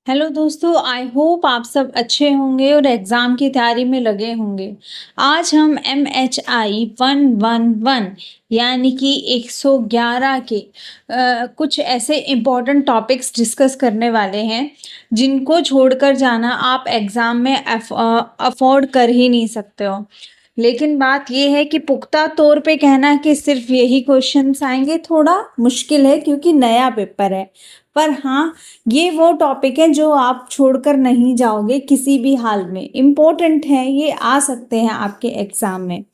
Hello दोस्तों, I hope आप सब अच्छे होंगे और एग्ज़ाम की तैयारी में लगे होंगे। आज हम MHI 111 यानी कि 111 के कुछ ऐसे इम्पोर्टेंट टॉपिक्स डिस्कस करने वाले हैं, जिनको छोड़कर जाना आप एग्ज़ाम में अफ़ोर्ड कर ही नहीं सकते हो। लेकिन बात ये है कि पुख्ता तौर पे कहना कि सिर्फ़ यही क्वेश्चन्स आएँगे थोड़ा मुश्किल है, क्योंकि नया पेपर है। पर हाँ, ये वो टॉपिक है जो आप छोड़कर नहीं जाओगे किसी भी हाल में। इम्पोर्टेंट है, ये आ सकते हैं आपके एग्ज़ाम में।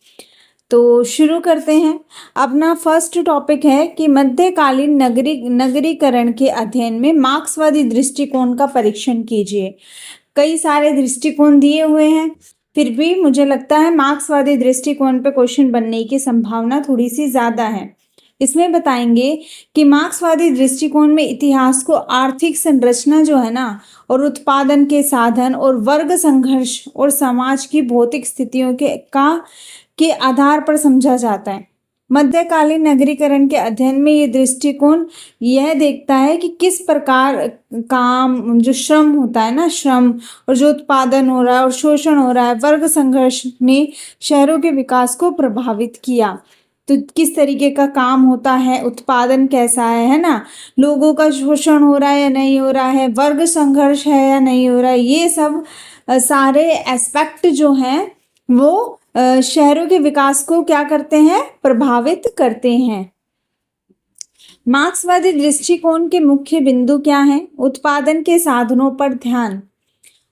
तो शुरू करते हैं। अपना फर्स्ट टॉपिक है कि मध्यकालीन नगरीकरण के अध्ययन में मार्क्सवादी दृष्टिकोण का परीक्षण कीजिए। कई सारे दृष्टिकोण दिए हुए हैं, फिर भी मुझे लगता है मार्क्सवादी दृष्टिकोण पे क्वेश्चन बनने की संभावना थोड़ी-सी ज़्यादा है। इसमें बताएँगे कि मार्क्सवादी दृष्टिकोण में इतिहास को आर्थिक संरचना जो है ना, और उत्पादन के साधन और वर्ग संघर्ष और समाज की भौतिक स्थितियों के आधार पर समझा जाता है। मध्यकालीन नगरीकरण के अध्ययन में ये दृष्टिकोण यह देखता है कि किस प्रकार काम जो श्रम होता है ना, श्रम और जो उत्पादन हो रहा है और शोषण हो रहा है, वर्ग संघर्ष ने शहरों के विकास को प्रभावित किया। तो किस तरीके का काम होता है, उत्पादन कैसा है ना? लोगों का शोषण हो रहा है या नहीं हो रहा है, वर्ग संघर्ष है या नहीं हो रहा है, ये सब सारे एस्पेक्ट जो हैं वो शहरों के विकास को क्या करते हैं, प्रभावित करते हैं। मार्क्सवादी दृष्टिकोण के मुख्य बिंदु क्या हैं? उत्पादन के साधनों पर ध्यान।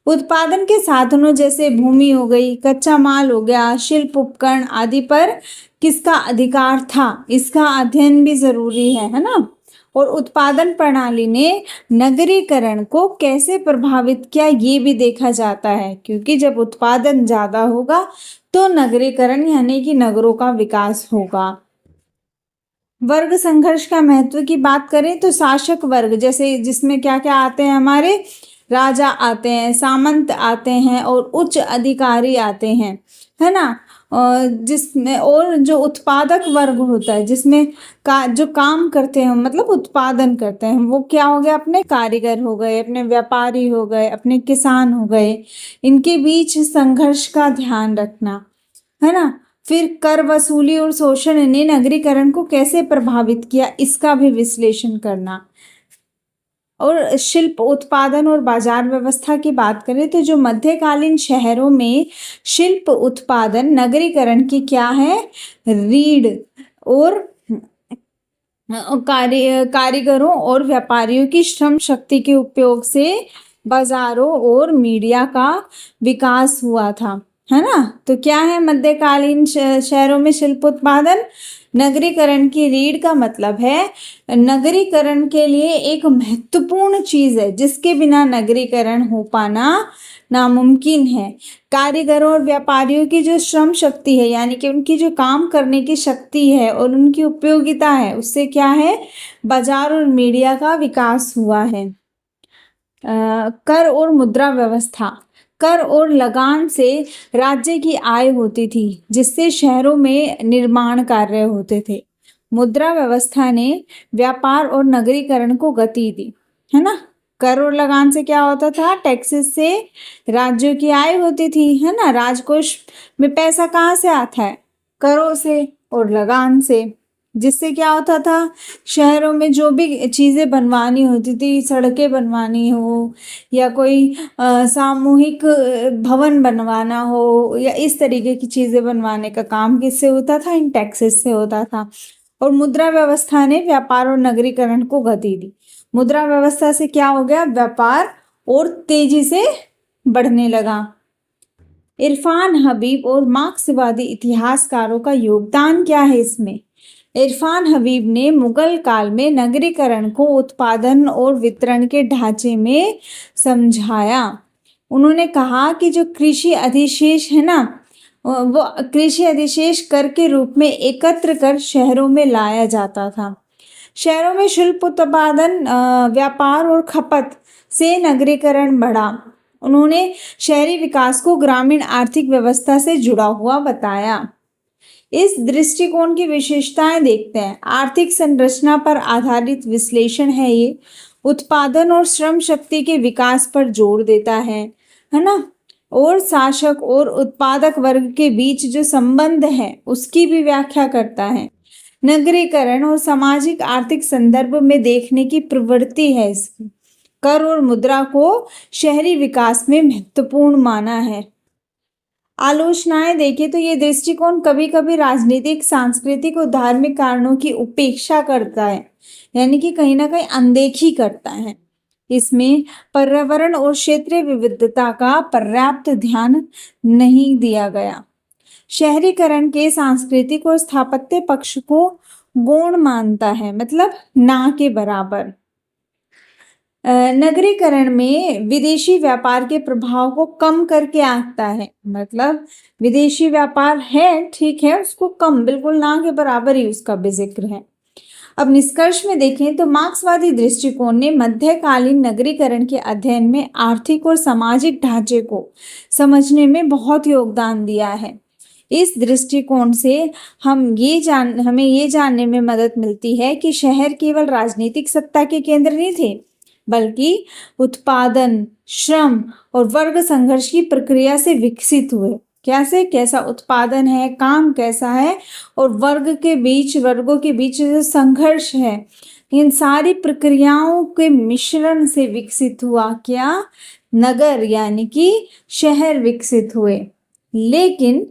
उत्पादन के साधनों जैसे भूमि हो गई, कच्चा माल हो गया, शिल्प उपकरण आदि पर किसका अधिकार था, इसका अध्ययन भी जरूरी है ना? और उत्पादन प्रणाली ने नगरीकरण को कैसे प्रभावित किया, ये भी देखा जाता है, क्योंकि जब उत्पादन ज्यादा होगा तो नगरीकरण यानी कि नगरों का विकास होगा। वर्ग संघर्ष का महत्व की बात करें तो शासक वर्ग जैसे जिसमें क्या क्या आते हैं, हमारे राजा आते हैं, सामंत आते हैं और उच्च अधिकारी आते हैं, है ना? और जिसमें और जो उत्पादक वर्ग होता है, जिसमें जो काम करते हैं, मतलब उत्पादन करते हैं, वो क्या हो गया, अपने कारीगर हो गए, अपने व्यापारी हो गए, अपने किसान हो गए। इनके बीच संघर्ष का ध्यान रखना, है ना? फिर कर वसूली और शोषण ने नगरीकरण को कैसे प्रभावित किया, इसका भी विश्लेषण करना। और शिल्प उत्पादन और बाजार व्यवस्था की बात करें तो जो मध्यकालीन शहरों में शिल्प उत्पादन नगरीकरण की क्या है, रीढ़ और कारीगरों और व्यापारियों की श्रम शक्ति के उपयोग से बाजारों और मीडिया का विकास हुआ था, है ना? तो क्या है मध्यकालीन शहरों में शिल्प उत्पादन? नगरीकरण की रीढ़ का मतलब है नगरीकरण के लिए एक महत्वपूर्ण चीज है, जिसके बिना नगरीकरण हो पाना नामुमकिन है। कारीगरों और व्यापारियों की जो श्रम शक्ति है, यानी कि उनकी जो काम करने की शक्ति है और उनकी उपयोगिता है, उससे क्या है, बाजार और मीडिया का विकास हुआ है। कर और मुद्रा व्यवस्था। कर और लगान से राज्य की आय होती थी, जिससे शहरों में निर्माण कार्य होते थे। मुद्रा व्यवस्था ने व्यापार और नगरीकरण को गति दी, है ना? कर और लगान से क्या होता था, टैक्सेस से राज्यों की आय होती थी, है ना? राजकोष में पैसा कहाँ से आता है, करों से और लगान से, जिससे क्या होता था, शहरों में जो भी चीज़ें बनवानी होती थी, सड़कें बनवानी हो या कोई सामूहिक भवन बनवाना हो या इस तरीके की चीज़ें बनवाने का काम किससे होता था, इन टैक्सेस से होता था। और मुद्रा व्यवस्था ने व्यापार और नगरीकरण को गति दी। मुद्रा व्यवस्था से क्या हो गया, व्यापार और तेजी से बढ़ने लगा। इरफान हबीब और मार्क्सवादी इतिहासकारों का योगदान क्या है इसमें? इरफान हबीब ने मुगल काल में नगरीकरण को उत्पादन और वितरण के ढांचे में समझाया। उन्होंने कहा कि जो कृषि अधिशेष है ना, वो कृषि अधिशेष कर के रूप में एकत्र कर शहरों में लाया जाता था। शहरों में शिल्प उत्पादन, व्यापार और खपत से नगरीकरण बढ़ा। उन्होंने शहरी विकास को ग्रामीण आर्थिक व्यवस्था से जुड़ा हुआ बताया। इस दृष्टिकोण की विशेषताएं देखते हैं। आर्थिक संरचना पर आधारित विश्लेषण है ये, उत्पादन और श्रम शक्ति के विकास पर जोर देता है ना, और शासक और उत्पादक वर्ग के बीच जो संबंध है उसकी भी व्याख्या करता है। नगरीकरण और सामाजिक आर्थिक संदर्भ में देखने की प्रवृत्ति है इसकी। कर और मुद्रा को शहरी विकास में महत्वपूर्ण माना है। आलोचनाएं देखें तो ये दृष्टिकोण कभी कभी राजनीतिक, सांस्कृतिक और धार्मिक कारणों की उपेक्षा करता है, यानी कि कहीं ना कहीं अनदेखी करता है। इसमें पर्यावरण और क्षेत्रीय विविधता का पर्याप्त ध्यान नहीं दिया गया। शहरीकरण के सांस्कृतिक और स्थापत्य पक्ष को गौण मानता है, मतलब ना के बराबर। नगरीकरण में विदेशी व्यापार के प्रभाव को कम करके आंकता है, मतलब विदेशी व्यापार है, ठीक है, उसको कम, बिल्कुल ना के बराबर ही उसका भी जिक्र है। अब निष्कर्ष में देखें तो मार्क्सवादी दृष्टिकोण ने मध्यकालीन नगरीकरण के अध्ययन में आर्थिक और सामाजिक ढांचे को समझने में बहुत योगदान दिया है। इस दृष्टिकोण से हमें ये जानने में मदद मिलती है कि शहर केवल राजनीतिक सत्ता के केंद्र नहीं थे, बल्कि उत्पादन, श्रम और वर्ग संघर्ष की प्रक्रिया से विकसित हुए। कैसा उत्पादन है, काम कैसा है, और वर्गों के बीच जो संघर्ष है, इन सारी प्रक्रियाओं के मिश्रण से विकसित हुआ क्या, नगर यानी कि शहर विकसित हुए। लेकिन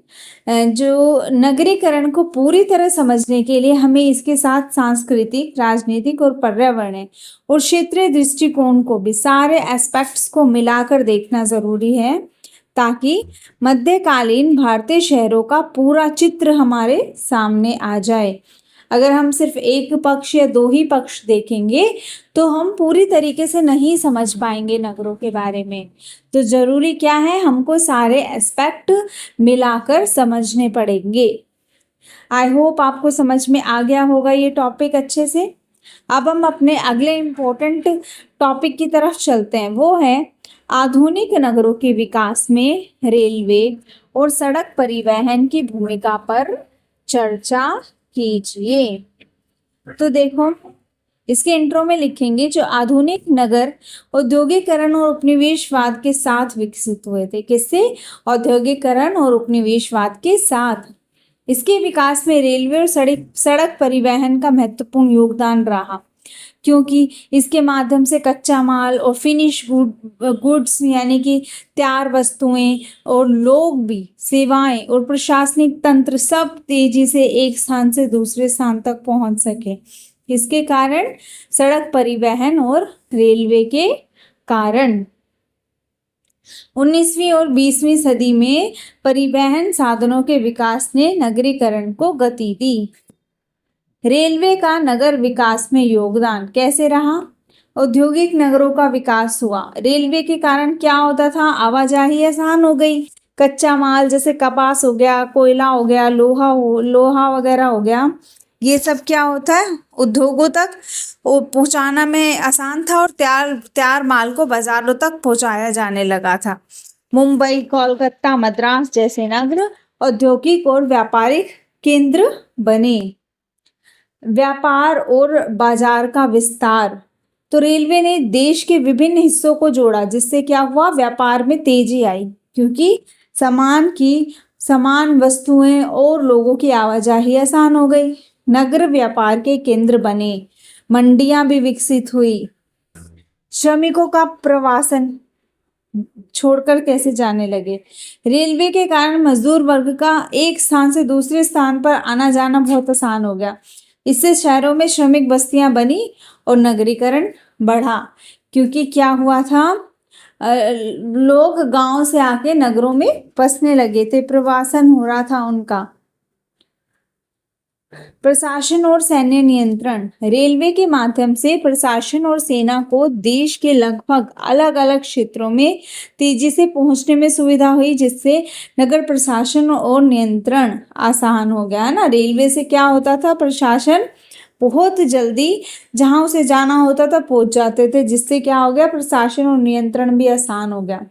जो नगरीकरण को पूरी तरह समझने के लिए हमें इसके साथ सांस्कृतिक, राजनीतिक और पर्यावरण और क्षेत्रीय दृष्टिकोण को भी, सारे एस्पेक्ट्स को मिलाकर देखना जरूरी है, ताकि मध्यकालीन भारतीय शहरों का पूरा चित्र हमारे सामने आ जाए। अगर हम सिर्फ एक पक्ष या दो ही पक्ष देखेंगे तो हम पूरी तरीके से नहीं समझ पाएंगे नगरों के बारे में। तो जरूरी क्या है, हमको सारे एस्पेक्ट मिलाकर समझने पड़ेंगे। आई होप आपको समझ में आ गया होगा ये टॉपिक अच्छे से। अब हम अपने अगले इम्पोर्टेंट टॉपिक की तरफ चलते हैं, वो है आधुनिक नगरों के विकास में रेलवे और सड़क परिवहन की भूमिका पर चर्चा कीजिए। तो देखो, इसके इंट्रो में लिखेंगे जो आधुनिक नगर औद्योगिकरण और उपनिवेशवाद के साथ विकसित हुए थे। किससे? औद्योगिकरण और उपनिवेशवाद के साथ। इसके विकास में रेलवे और सड़क परिवहन का महत्वपूर्ण योगदान रहा, क्योंकि इसके माध्यम से कच्चा माल और फिनिश गुड्स यानी कि तैयार वस्तुएं और लोग भी, सेवाएं और प्रशासनिक तंत्र सब तेजी से एक स्थान से दूसरे स्थान तक पहुंच सके। इसके कारण, सड़क परिवहन और रेलवे के कारण। 19वीं और 20वीं सदी में परिवहन साधनों के विकास ने नगरीकरण को गति दी। रेलवे का नगर विकास में योगदान कैसे रहा? औद्योगिक नगरों का विकास हुआ। रेलवे के कारण क्या होता था? आवाजाही आसान हो गई। कच्चा माल जैसे कपास हो गया, कोयला हो गया, लोहा वगैरह हो गया, ये सब क्या होता है, उद्योगों तक पहुंचाना में आसान था और तैयार माल को बाजारों तक पहुंचाया जाने लगा था। मुंबई, कोलकाता, मद्रास जैसे नगर औद्योगिक और व्यापारिक केंद्र बने। व्यापार और बाजार का विस्तार। तो रेलवे ने देश के विभिन्न हिस्सों को जोड़ा, जिससे क्या हुआ, व्यापार में तेजी आई, क्योंकि समान वस्तुएं और लोगों की आवाजाही आसान हो गई। नगर व्यापार के केंद्र बने, मंडियां भी विकसित हुई। श्रमिकों का प्रवासन छोड़कर कैसे जाने लगे। रेलवे के कारण मजदूर वर्ग का एक स्थान से दूसरे स्थान पर आना जाना बहुत आसान हो गया। इससे शहरों में श्रमिक बस्तियां बनी और नगरीकरण बढ़ा, क्योंकि क्या हुआ था, लोग गांव से आके नगरों में बसने लगे थे, प्रवासन हो रहा था उनका। प्रशासन और सैन्य नियंत्रण। रेलवे के माध्यम से प्रशासन और सेना को देश के लगभग अलग अलग क्षेत्रों में तेजी से पहुंचने में सुविधा हुई, जिससे नगर प्रशासन और नियंत्रण आसान हो गया ना। रेलवे से क्या होता था, प्रशासन बहुत जल्दी जहां उसे जाना होता था पहुंच जाते थे, जिससे क्या हो गया, प्रशासन और नियंत्रण भी आसान हो गया।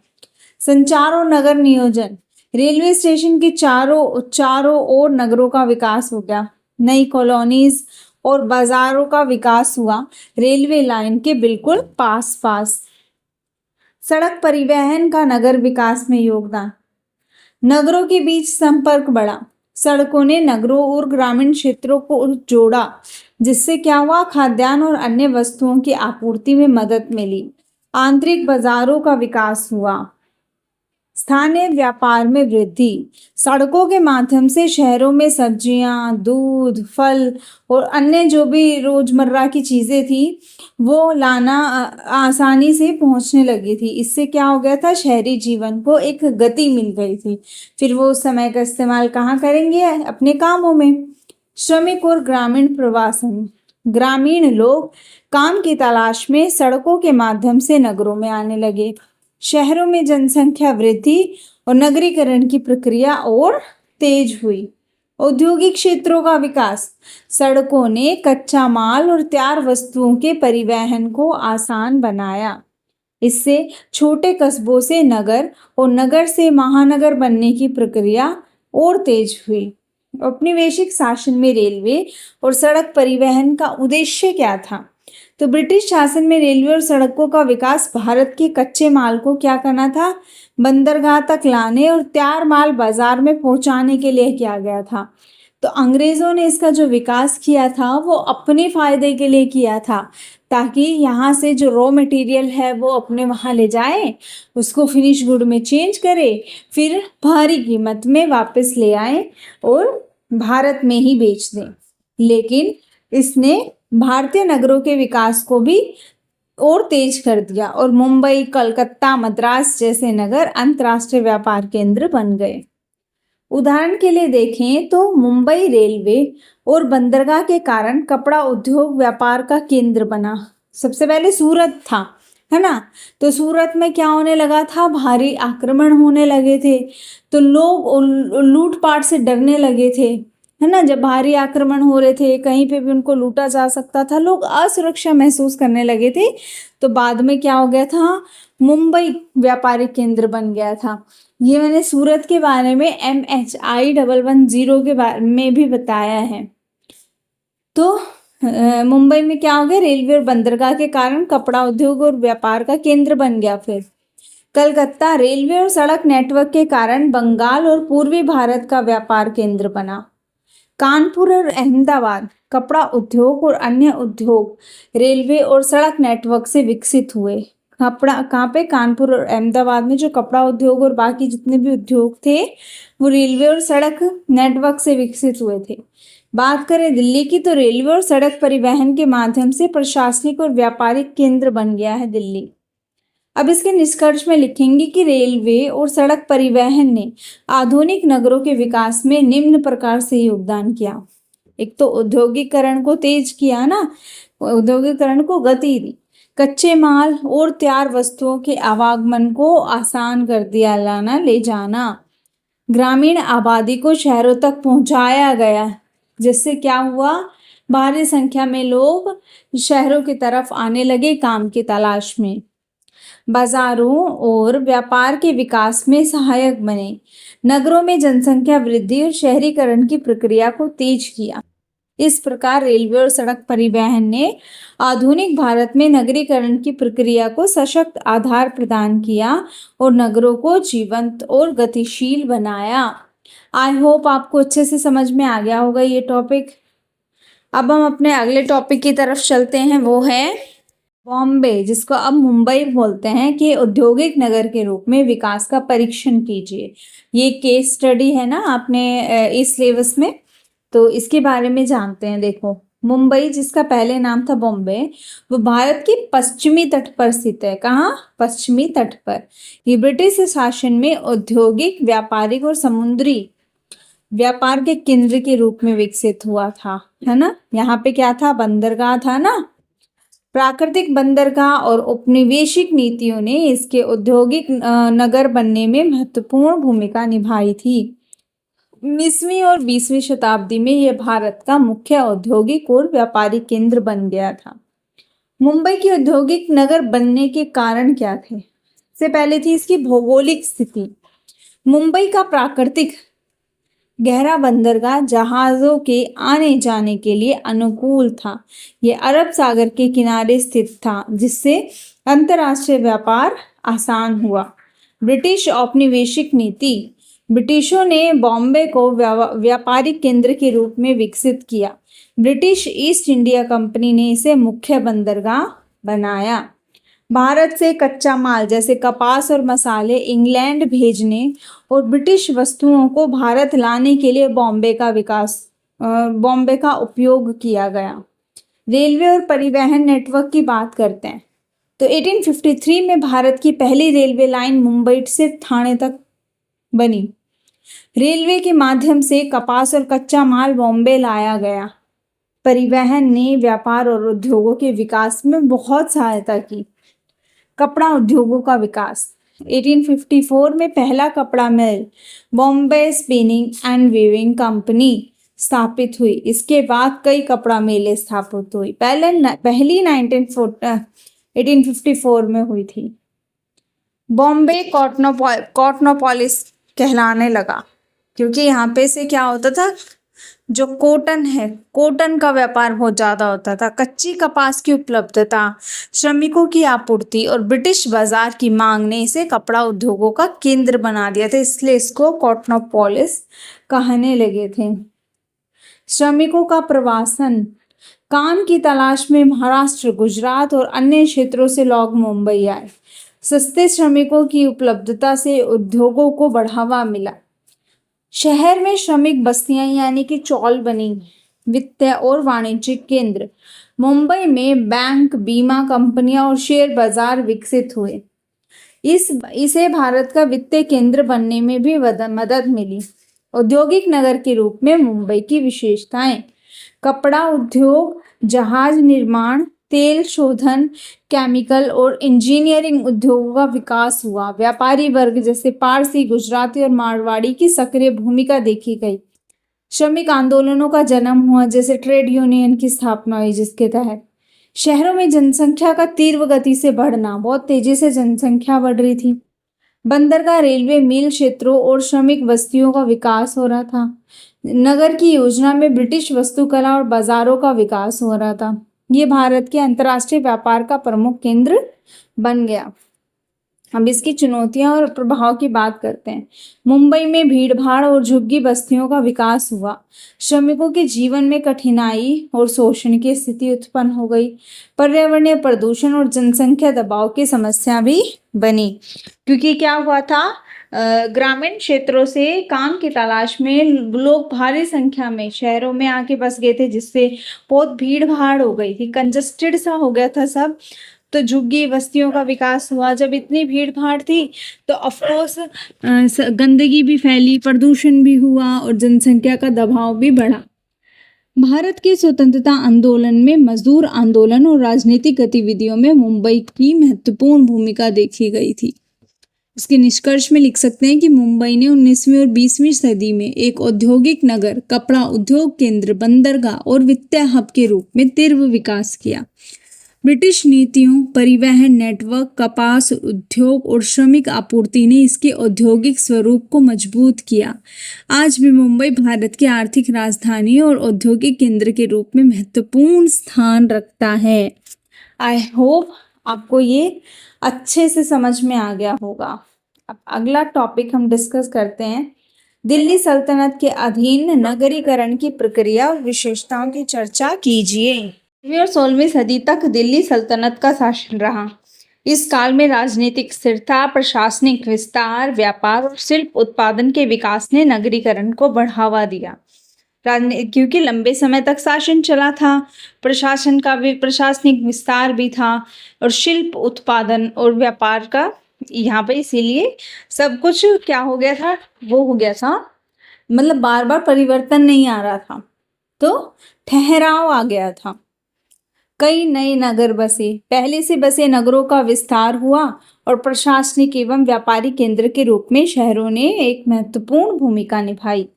संचार और नगर नियोजन। रेलवे स्टेशन के चारों ओर नगरों का विकास हो गया। नई कॉलोनीज और बाजारों का विकास हुआ रेलवे लाइन के बिल्कुल पास पास। सड़क परिवहन का नगर विकास में योगदान। नगरों के बीच संपर्क बढ़ा। सड़कों ने नगरों और ग्रामीण क्षेत्रों को जोड़ा, जिससे क्या हुआ, खाद्यान्न और अन्य वस्तुओं की आपूर्ति में मदद मिली। आंतरिक बाजारों का विकास हुआ। स्थानीय व्यापार में वृद्धि। सड़कों के माध्यम से शहरों में सब्जियां, दूध, फल और अन्य जो भी रोजमर्रा की चीजें थी वो लाना आसानी से पहुंचने लगी थी। इससे क्या हो गया था, शहरी जीवन को एक गति मिल गई थी। फिर वो उस समय का इस्तेमाल कहाँ करेंगे, अपने कामों में। श्रमिक और ग्रामीण प्रवासन। ग्रामीण लोग काम की तलाश में सड़कों के माध्यम से नगरों में आने लगे। शहरों में जनसंख्या वृद्धि और नगरीकरण की प्रक्रिया और तेज हुई। औद्योगिक क्षेत्रों का विकास। सड़कों ने कच्चा माल और तैयार वस्तुओं के परिवहन को आसान बनाया। इससे छोटे कस्बों से नगर और नगर से महानगर बनने की प्रक्रिया और तेज हुई। औपनिवेशिक शासन में रेलवे और सड़क परिवहन का उद्देश्य क्या था? तो ब्रिटिश शासन में रेलवे और सड़कों का विकास भारत के कच्चे माल को क्या करना था, बंदरगाह तक लाने और तैयार माल बाजार में पहुंचाने के लिए किया गया था। तो अंग्रेजों ने इसका जो विकास किया था वो अपने फायदे के लिए किया था, ताकि यहाँ से जो रॉ मटेरियल है वो अपने वहाँ ले जाए, उसको फिनिश गुड में चेंज करे, फिर भारी कीमत में वापस ले आए और भारत में ही बेच दें। लेकिन इसने भारतीय नगरों के विकास को भी और तेज कर दिया और मुंबई, कलकत्ता, मद्रास जैसे नगर अंतर्राष्ट्रीय व्यापार केंद्र बन गए। उदाहरण के लिए देखें तो मुंबई रेलवे और बंदरगाह के कारण कपड़ा उद्योग व्यापार का केंद्र बना। सबसे पहले सूरत था, है ना, तो सूरत में क्या होने लगा था, भारी आक्रमण होने लगे थे, तो लोग लूटपाट से डरने लगे थे, है ना। जब भारी आक्रमण हो रहे थे, कहीं पे भी उनको लूटा जा सकता था, लोग असुरक्षा महसूस करने लगे थे। तो बाद में क्या हो गया था, मुंबई व्यापारिक केंद्र बन गया था। ये मैंने सूरत के बारे में MHI-110 के बारे में भी बताया है। तो मुंबई में क्या हो गया, रेलवे और बंदरगाह के कारण कपड़ा उद्योग और व्यापार का केंद्र बन गया। फिर कलकत्ता रेलवे और सड़क नेटवर्क के कारण बंगाल और पूर्वी भारत का व्यापार केंद्र बना। कानपुर और अहमदाबाद कपड़ा उद्योग और अन्य उद्योग रेलवे और सड़क नेटवर्क से विकसित हुए। कहाँ पे, कानपुर और अहमदाबाद में जो कपड़ा उद्योग और बाकी जितने भी उद्योग थे वो रेलवे और सड़क नेटवर्क से विकसित हुए थे। बात करें दिल्ली की, तो रेलवे और सड़क परिवहन के माध्यम से प्रशासनिक और व्यापारिक केंद्र बन गया है दिल्ली। अब इसके निष्कर्ष में लिखेंगे कि रेलवे और सड़क परिवहन ने आधुनिक नगरों के विकास में निम्न प्रकार से योगदान किया। एक तो औद्योगिकरण को तेज किया ना, औद्योगिकरण को गति दी, कच्चे माल और तैयार वस्तुओं के आवागमन को आसान कर दिया, लाना ले जाना। ग्रामीण आबादी को शहरों तक पहुंचाया गया, जिससे क्या हुआ, भारी संख्या में लोग शहरों की तरफ आने लगे काम की तलाश में। बाजारों और व्यापार के विकास में सहायक बने। नगरों में जनसंख्या वृद्धि और शहरीकरण की प्रक्रिया को तेज किया। इस प्रकार रेलवे और सड़क परिवहन ने आधुनिक भारत में नगरीकरण की प्रक्रिया को सशक्त आधार प्रदान किया और नगरों को जीवंत और गतिशील बनाया। आई होप आपको अच्छे से समझ में आ गया होगा ये टॉपिक। अब हम अपने अगले टॉपिक की तरफ चलते हैं, वो है बॉम्बे, जिसको अब मुंबई बोलते हैं, कि औद्योगिक नगर के रूप में विकास का परीक्षण कीजिए। ये केस स्टडी है ना आपने इस सिलेबस में, तो इसके बारे में जानते हैं। देखो, मुंबई जिसका पहले नाम था बॉम्बे, वो भारत के पश्चिमी तट पर स्थित है। कहाँ? पश्चिमी तट पर। ये ब्रिटिश शासन में औद्योगिक, व्यापारिक और समुद्री व्यापार के केंद्र के रूप में विकसित हुआ था, है ना। यहाँ पे क्या था, बंदरगाह था ना। प्राकृतिक बंदरगाह और औपनिवेशिक नीतियों ने इसके औद्योगिक नगर बनने में महत्वपूर्ण भूमिका निभाई थी। 19वीं और 20वीं शताब्दी में यह भारत का मुख्य औद्योगिक और व्यापारिक केंद्र बन गया था। मुंबई की औद्योगिक नगर बनने के कारण क्या थे? सबसे पहले थी इसकी भौगोलिक स्थिति। मुंबई का प्राकृतिक गहरा बंदरगाह जहाज़ों के आने जाने के लिए अनुकूल था। यह अरब सागर के किनारे स्थित था, जिससे अंतर्राष्ट्रीय व्यापार आसान हुआ। ब्रिटिश औपनिवेशिक नीति। ब्रिटिशों ने बॉम्बे को व्यापारिक केंद्र के रूप में विकसित किया। ब्रिटिश ईस्ट इंडिया कंपनी ने इसे मुख्य बंदरगाह बनाया। भारत से कच्चा माल जैसे कपास और मसाले इंग्लैंड भेजने और ब्रिटिश वस्तुओं को भारत लाने के लिए बॉम्बे का उपयोग किया गया। रेलवे और परिवहन नेटवर्क की बात करते हैं तो 1853 में भारत की पहली रेलवे लाइन मुंबई से ठाणे तक बनी। रेलवे के माध्यम से कपास और कच्चा माल बॉम्बे लाया गया। परिवहन ने व्यापार और उद्योगों के विकास में बहुत सहायता की। कपड़ा उद्योगों का विकास। 1854 में पहला कपड़ा mill Bombay spinning and weaving company स्थापित हुई। इसके बाद कई कपड़ा मिलें स्थापित हुई। पहली 1854 में हुई थी। बॉम्बे कॉटनोपोलिस कहलाने लगा, क्योंकि यहाँ पे से क्या होता था, जो कॉटन है, कॉटन का व्यापार बहुत ज़्यादा होता था। कच्ची कपास की उपलब्धता, श्रमिकों की आपूर्ति और ब्रिटिश बाजार की मांग ने इसे कपड़ा उद्योगों का केंद्र बना दिया था, इसलिए इसको कॉटनोपोलिस कहने लगे थे। श्रमिकों का प्रवासन। काम की तलाश में महाराष्ट्र, गुजरात और अन्य क्षेत्रों से लोग मुंबई आए। सस्ते श्रमिकों की उपलब्धता से उद्योगों को बढ़ावा मिला। शहर में श्रमिक बस्तियां यानी कि चौल बनी। वित्तीय और वाणिज्यिक केंद्र। मुंबई में बैंक, बीमा कंपनियां और शेयर बाजार विकसित हुए। इसे भारत का वित्तीय केंद्र बनने में भी मदद मिली। औद्योगिक नगर के रूप में मुंबई की विशेषताएं। कपड़ा उद्योग, जहाज निर्माण, तेल शोधन, केमिकल और इंजीनियरिंग उद्योगों का विकास हुआ। व्यापारी वर्ग जैसे पारसी, गुजराती और मारवाड़ी की सक्रिय भूमिका देखी गई। श्रमिक आंदोलनों का जन्म हुआ, जैसे ट्रेड यूनियन की स्थापना हुई, जिसके तहत शहरों में जनसंख्या का तीव्र गति से बढ़ना, बहुत तेजी से जनसंख्या बढ़ रही थी। बंदरगाह, रेलवे, मिल क्षेत्रों और श्रमिक बस्तियों का विकास हो रहा था। नगर की योजना में ब्रिटिश वस्तुकला और बाजारों का विकास हो रहा था। ये भारत के अंतर्राष्ट्रीय व्यापार का प्रमुख केंद्र बन गया। अब इसकी चुनौतियां और प्रभाव की बात करते हैं। मुंबई में भीड़भाड़ और झुग्गी बस्तियों का विकास हुआ। श्रमिकों के जीवन में कठिनाई और शोषण की स्थिति उत्पन्न हो गई। पर्यावरणीय प्रदूषण और जनसंख्या दबाव की समस्या भी बनी, क्योंकि क्या हुआ था, ग्रामीण क्षेत्रों से काम की तलाश में लोग भारी संख्या में शहरों में आके बस गए थे, जिससे बहुत भीड़ भाड़ हो गई थी, कंजस्टेड सा हो गया था सब। तो झुग्गी बस्तियों का विकास हुआ। जब इतनी भीड़ भाड़ थी तो ऑफकोर्स गंदगी भी फैली, प्रदूषण भी हुआ और जनसंख्या का दबाव भी बढ़ा। भारत के स्वतंत्रता आंदोलन में, मजदूर आंदोलन और राजनीतिक गतिविधियों में मुंबई की महत्वपूर्ण भूमिका देखी गई थी। इसके निष्कर्ष में लिख सकते हैं कि मुंबई ने 19वीं और 20वीं सदी में एक औद्योगिक नगर, कपड़ा उद्योग केंद्र, बंदरगाह और वित्तीय हब के रूप में तीव्र विकास किया। ब्रिटिश नीतियों, परिवहन नेटवर्क, कपास उद्योग और श्रमिक आपूर्ति ने इसके औद्योगिक स्वरूप को मजबूत किया। आज भी मुंबई भारत की आर्थिक राजधानी और औद्योगिक केंद्र के रूप में महत्वपूर्ण स्थान रखता है। आई होप आपको ये अच्छे से समझ में आ गया होगा। अब अगला टॉपिक हम डिस्कस करते हैं। दिल्ली सल्तनत के अधीन नगरीकरण की प्रक्रिया और विशेषताओं की चर्चा कीजिए। 16वीं और 16वीं सदी तक दिल्ली सल्तनत का शासन रहा। इस काल में राजनीतिक स्थिरता, प्रशासनिक विस्तार, व्यापार और शिल्प उत्पादन के विकास ने नगरीकरण को बढ़ावा दिया। क्योंकि लंबे समय तक शासन चला था, प्रशासन का भी, प्रशासनिक विस्तार भी था और शिल्प उत्पादन और व्यापार का यहाँ पे, इसीलिए सब कुछ क्या हो गया था, वो हो गया था, मतलब बार बार परिवर्तन नहीं आ रहा था, तो ठहराव आ गया था। कई नए नगर बसे। पहले से बसे नगरों का विस्तार हुआ और प्रशासनिक एवं व्यापारिक केंद्र के रूप में शहरों ने एक महत्वपूर्ण भूमिका निभाई।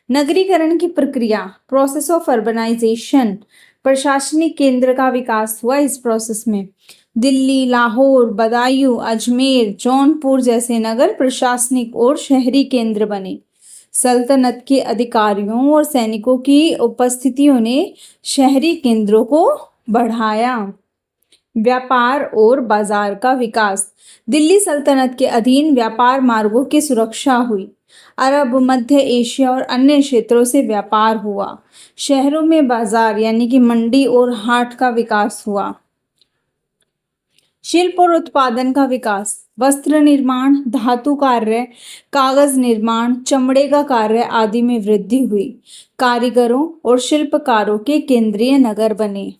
नगरीकरण की प्रक्रिया, प्रोसेस ऑफ अर्बनाइजेशन, प्रशासनिक केंद्र का विकास हुआ। इस प्रोसेस में दिल्ली, लाहौर, बदायूं, अजमेर, जौनपुर जैसे नगर प्रशासनिक और शहरी केंद्र बने। सल्तनत के अधिकारियों और सैनिकों की उपस्थितियों ने शहरी केंद्रों को बढ़ाया। व्यापार और बाजार का विकास। दिल्ली सल्तनत के अधीन व्यापार मार्गों की सुरक्षा हुई। अरब, मध्य एशिया और अन्य क्षेत्रों से व्यापार हुआ। शहरों में बाजार यानी कि मंडी और हाट का विकास हुआ। शिल्प और उत्पादन का विकास। वस्त्र निर्माण, धातु कार्य, कागज निर्माण, चमड़े का कार्य आदि में वृद्धि हुई। कारीगरों और शिल्पकारों के केंद्रीय नगर बने।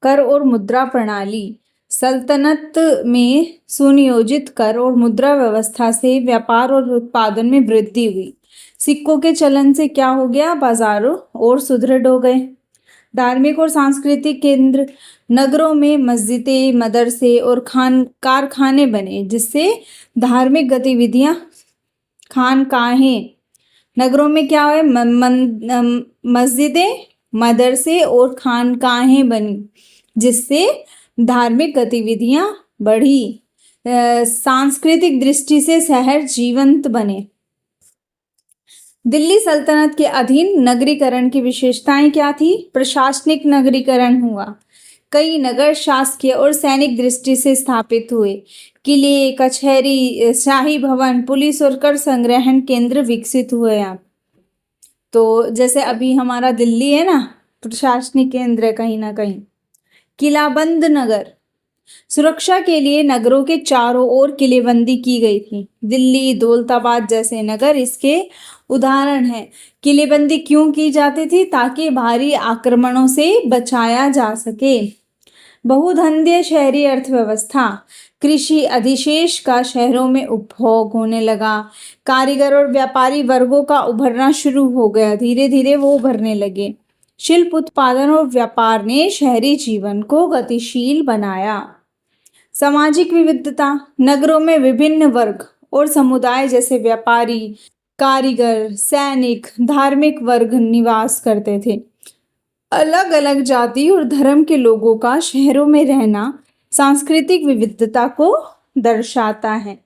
कर और मुद्रा प्रणाली। सल्तनत में सुनियोजित कर और मुद्रा व्यवस्था से व्यापार और उत्पादन में वृद्धि हुई। सिक्कों के चलन से क्या हो गया? बाजारों और सुदृढ़ हो गए। धार्मिक और सांस्कृतिक केंद्र। नगरों में मस्जिदें, मदरसे और कारखाने बने, जिससे धार्मिक गतिविधियां, खानकाहें। नगरों में क्या हुए? मस्जिदें, मदरसे और खानकाहें बनी, जिससे धार्मिक गतिविधियां बढ़ी। सांस्कृतिक दृष्टि से शहर जीवंत बने। दिल्ली सल्तनत के अधीन नगरीकरण की विशेषताएं क्या थी? प्रशासनिक नगरीकरण हुआ। कई नगर शासकीय और सैनिक दृष्टि से स्थापित हुए। किले, कचहरी, शाही भवन, पुलिस और कर संग्रहण केंद्र विकसित हुए। यहाँ तो जैसे अभी हमारा दिल्ली है ना, प्रशासनिक केंद्र है कहीं ना कहीं। किलाबंद नगर। सुरक्षा के लिए नगरों के चारों ओर किलेबंदी की गई थी। दिल्ली, दौलताबाद जैसे नगर इसके उदाहरण हैं। किलेबंदी क्यों की जाती थी? ताकि भारी आक्रमणों से बचाया जा सके। बहुधंधीय शहरी अर्थव्यवस्था। कृषि अधिशेष का शहरों में उपभोग होने लगा। कारीगर और व्यापारी वर्गों का उभरना शुरू हो गया। धीरे धीरे वो उभरने लगे। शिल्प, उत्पादन और व्यापार ने शहरी जीवन को गतिशील बनाया। सामाजिक विविधता। नगरों में विभिन्न वर्ग और समुदाय जैसे व्यापारी, कारीगर, सैनिक, धार्मिक वर्ग निवास करते थे। अलग अलग जाति और धर्म के लोगों का शहरों में रहना सांस्कृतिक विविधता को दर्शाता है।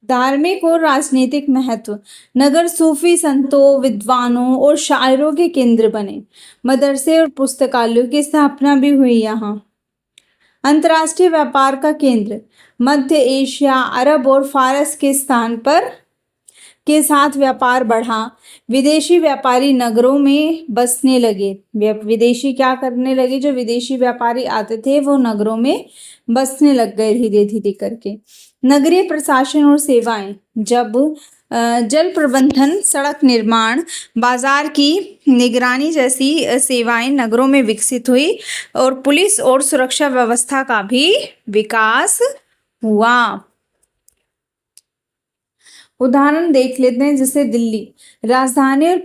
धार्मिक और राजनीतिक महत्व। नगर सूफी संतों, विद्वानों और शायरों के केंद्र बने। मदरसे और पुस्तकालयों की स्थापना भी हुई यहाँ। अंतर्राष्ट्रीय व्यापार का केंद्र। मध्य एशिया, अरब और फारस के स्थान पर के साथ व्यापार बढ़ा। विदेशी व्यापारी नगरों में बसने लगे। विदेशी क्या करने लगे? जो विदेशी व्यापारी आते थे वो नगरों में बसने लग गए धीरे धीरे करके। नगरीय प्रशासन और सेवाएं। जब जल प्रबंधन, सड़क निर्माण, बाजार की निगरानी जैसी सेवाएं नगरों में विकसित हुई और पुलिस और सुरक्षा व्यवस्था का भी विकास हुआ। उदाहरण देख लेते हैं, जैसे दिल्ली राजधानी और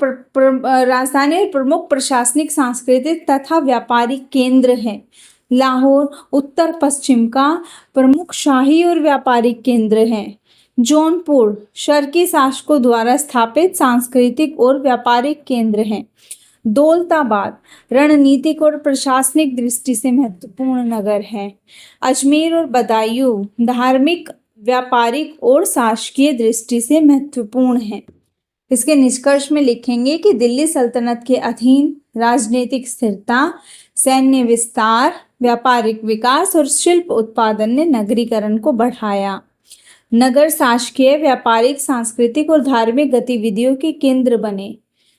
प्रमुख प्रशासनिक, सांस्कृतिक तथा व्यापारिक केंद्र है। लाहौर उत्तर पश्चिम का प्रमुख शाही और व्यापारिक केंद्र है। जौनपुर शर्की शासकों द्वारा स्थापित सांस्कृतिक और व्यापारिक केंद्र है। दौलताबाद रणनीतिक और प्रशासनिक दृष्टि से महत्वपूर्ण नगर है। अजमेर और बदायूं धार्मिक, व्यापारिक और शासकीय दृष्टि से महत्वपूर्ण है। इसके निष्कर्ष में लिखेंगे कि दिल्ली सल्तनत के अधीन राजनीतिक स्थिरता, सैन्य विस्तार, व्यापारिक विकास और शिल्प उत्पादन ने नगरीकरण को बढ़ाया। नगर शासकीय, व्यापारिक, सांस्कृतिक और धार्मिक गतिविधियों के केंद्र बने।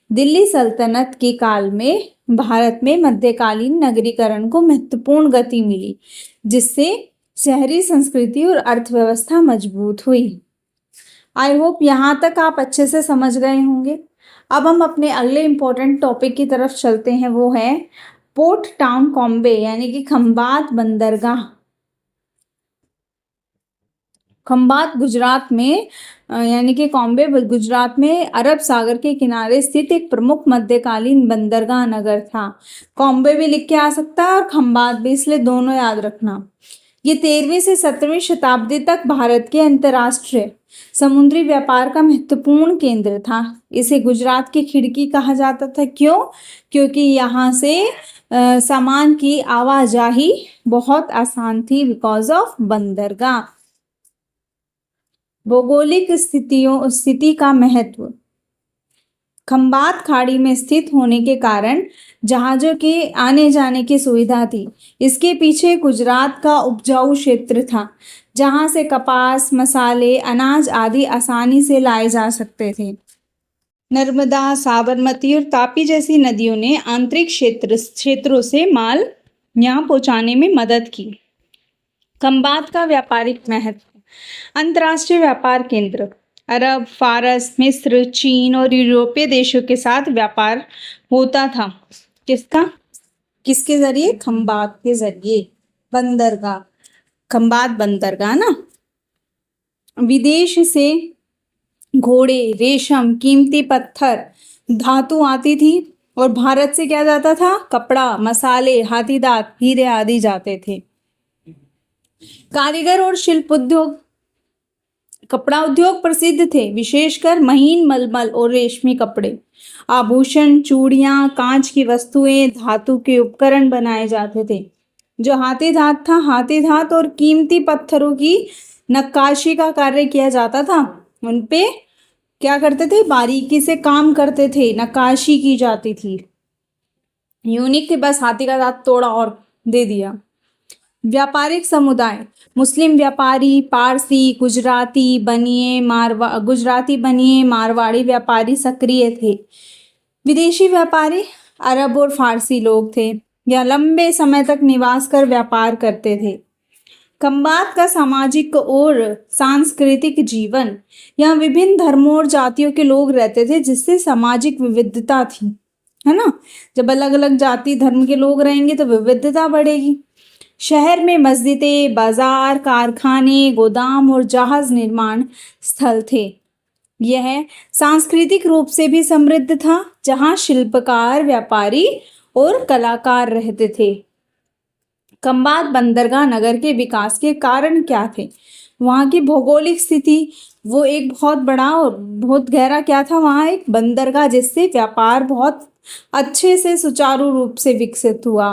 दिल्ली सल्तनत के काल में भारत में मध्यकालीन नगरीकरण को महत्वपूर्ण गति मिली, जिससे शहरी संस्कृति और अर्थव्यवस्था मजबूत हुई। आई होप यहाँ तक आप अच्छे से समझ गए होंगे। अब हम अपने अगले इम्पोर्टेंट टॉपिक की तरफ चलते हैं, वो है पोर्ट टाउन कॉम्बे यानी कि खंबात बंदरगाह। खंबात गुजरात में यानी कि कॉम्बे गुजरात में अरब सागर के किनारे स्थित एक प्रमुख मध्यकालीन बंदरगाह नगर था। कॉम्बे भी लिख के आ सकता है और खंबात भी, इसलिए दोनों याद रखना। ये 13वीं से 17वीं शताब्दी तक भारत के अंतर्राष्ट्रीय समुद्री व्यापार का महत्वपूर्ण केंद्र था। इसे गुजरात की खिड़की कहा जाता था। क्यों? क्योंकि यहाँ से सामान की आवाजाही बहुत आसान थी, बिकॉज ऑफ बंदरगाह। भौगोलिक स्थिति का महत्व। खंबात खाड़ी में स्थित होने के कारण जहाजों के आने जाने की सुविधा थी। इसके पीछे गुजरात का उपजाऊ क्षेत्र था, जहां से कपास, मसाले, अनाज आदि आसानी से लाए जा सकते थे। नर्मदा, साबरमती और तापी जैसी नदियों ने आंतरिक क्षेत्रों से माल यहाँ पहुंचाने में मदद की। खंबात का व्यापारिक महत्व। अंतर्राष्ट्रीय व्यापार केंद्र। अरब, फारस, मिस्र, चीन और यूरोपीय देशों के साथ व्यापार होता था। किसके जरिए? खंबात के जरिए। बंदरगाह, खंबात बंदरगाह ना। विदेश से घोड़े, रेशम, कीमती पत्थर, धातु आती थी और भारत से क्या जाता था? कपड़ा, मसाले, हाथी दांत, हीरे आदि जाते थे। कारीगर और शिल्प उद्योग। कपड़ा उद्योग प्रसिद्ध थे, विशेषकर महीन मलमल और रेशमी कपड़े। आभूषण, चूड़ियां, कांच की वस्तुएं, धातु के उपकरण बनाए जाते थे। जो हाथी दांत था, हाथी दांत और कीमती पत्थरों की नक्काशी का कार्य किया जाता था। उनपे क्या करते थे? बारीकी से काम करते थे, नक्काशी की जाती थी। यूनिक थे, बस हाथी का दांत तोड़ा और दे दिया। व्यापारिक समुदाय। मुस्लिम व्यापारी, पारसी, गुजराती बनिए, मारवाड़ी व्यापारी सक्रिय थे। विदेशी व्यापारी अरब और फारसी लोग थे। यह लंबे समय तक निवास कर व्यापार करते थे। खंबात का सामाजिक और सांस्कृतिक जीवन। यहाँ विभिन्न धर्मों और जातियों के लोग रहते थे, जिससे सामाजिक विविधता थी, है ना। जब अलग अलग जाति धर्म के लोग रहेंगे तो विविधता बढ़ेगी। शहर में मस्जिदें, बाजार, कारखाने, गोदाम और जहाज निर्माण स्थल थे। यह सांस्कृतिक रूप से भी समृद्ध था, जहां शिल्पकार, व्यापारी और कलाकार रहते थे। खंबात बंदरगाह नगर के विकास के कारण क्या थे? वहाँ की भौगोलिक स्थिति, वो एक बहुत बड़ा और बहुत गहरा क्या था? वहाँ एक बंदरगाह, जिससे व्यापार बहुत अच्छे से सुचारू रूप से विकसित हुआ।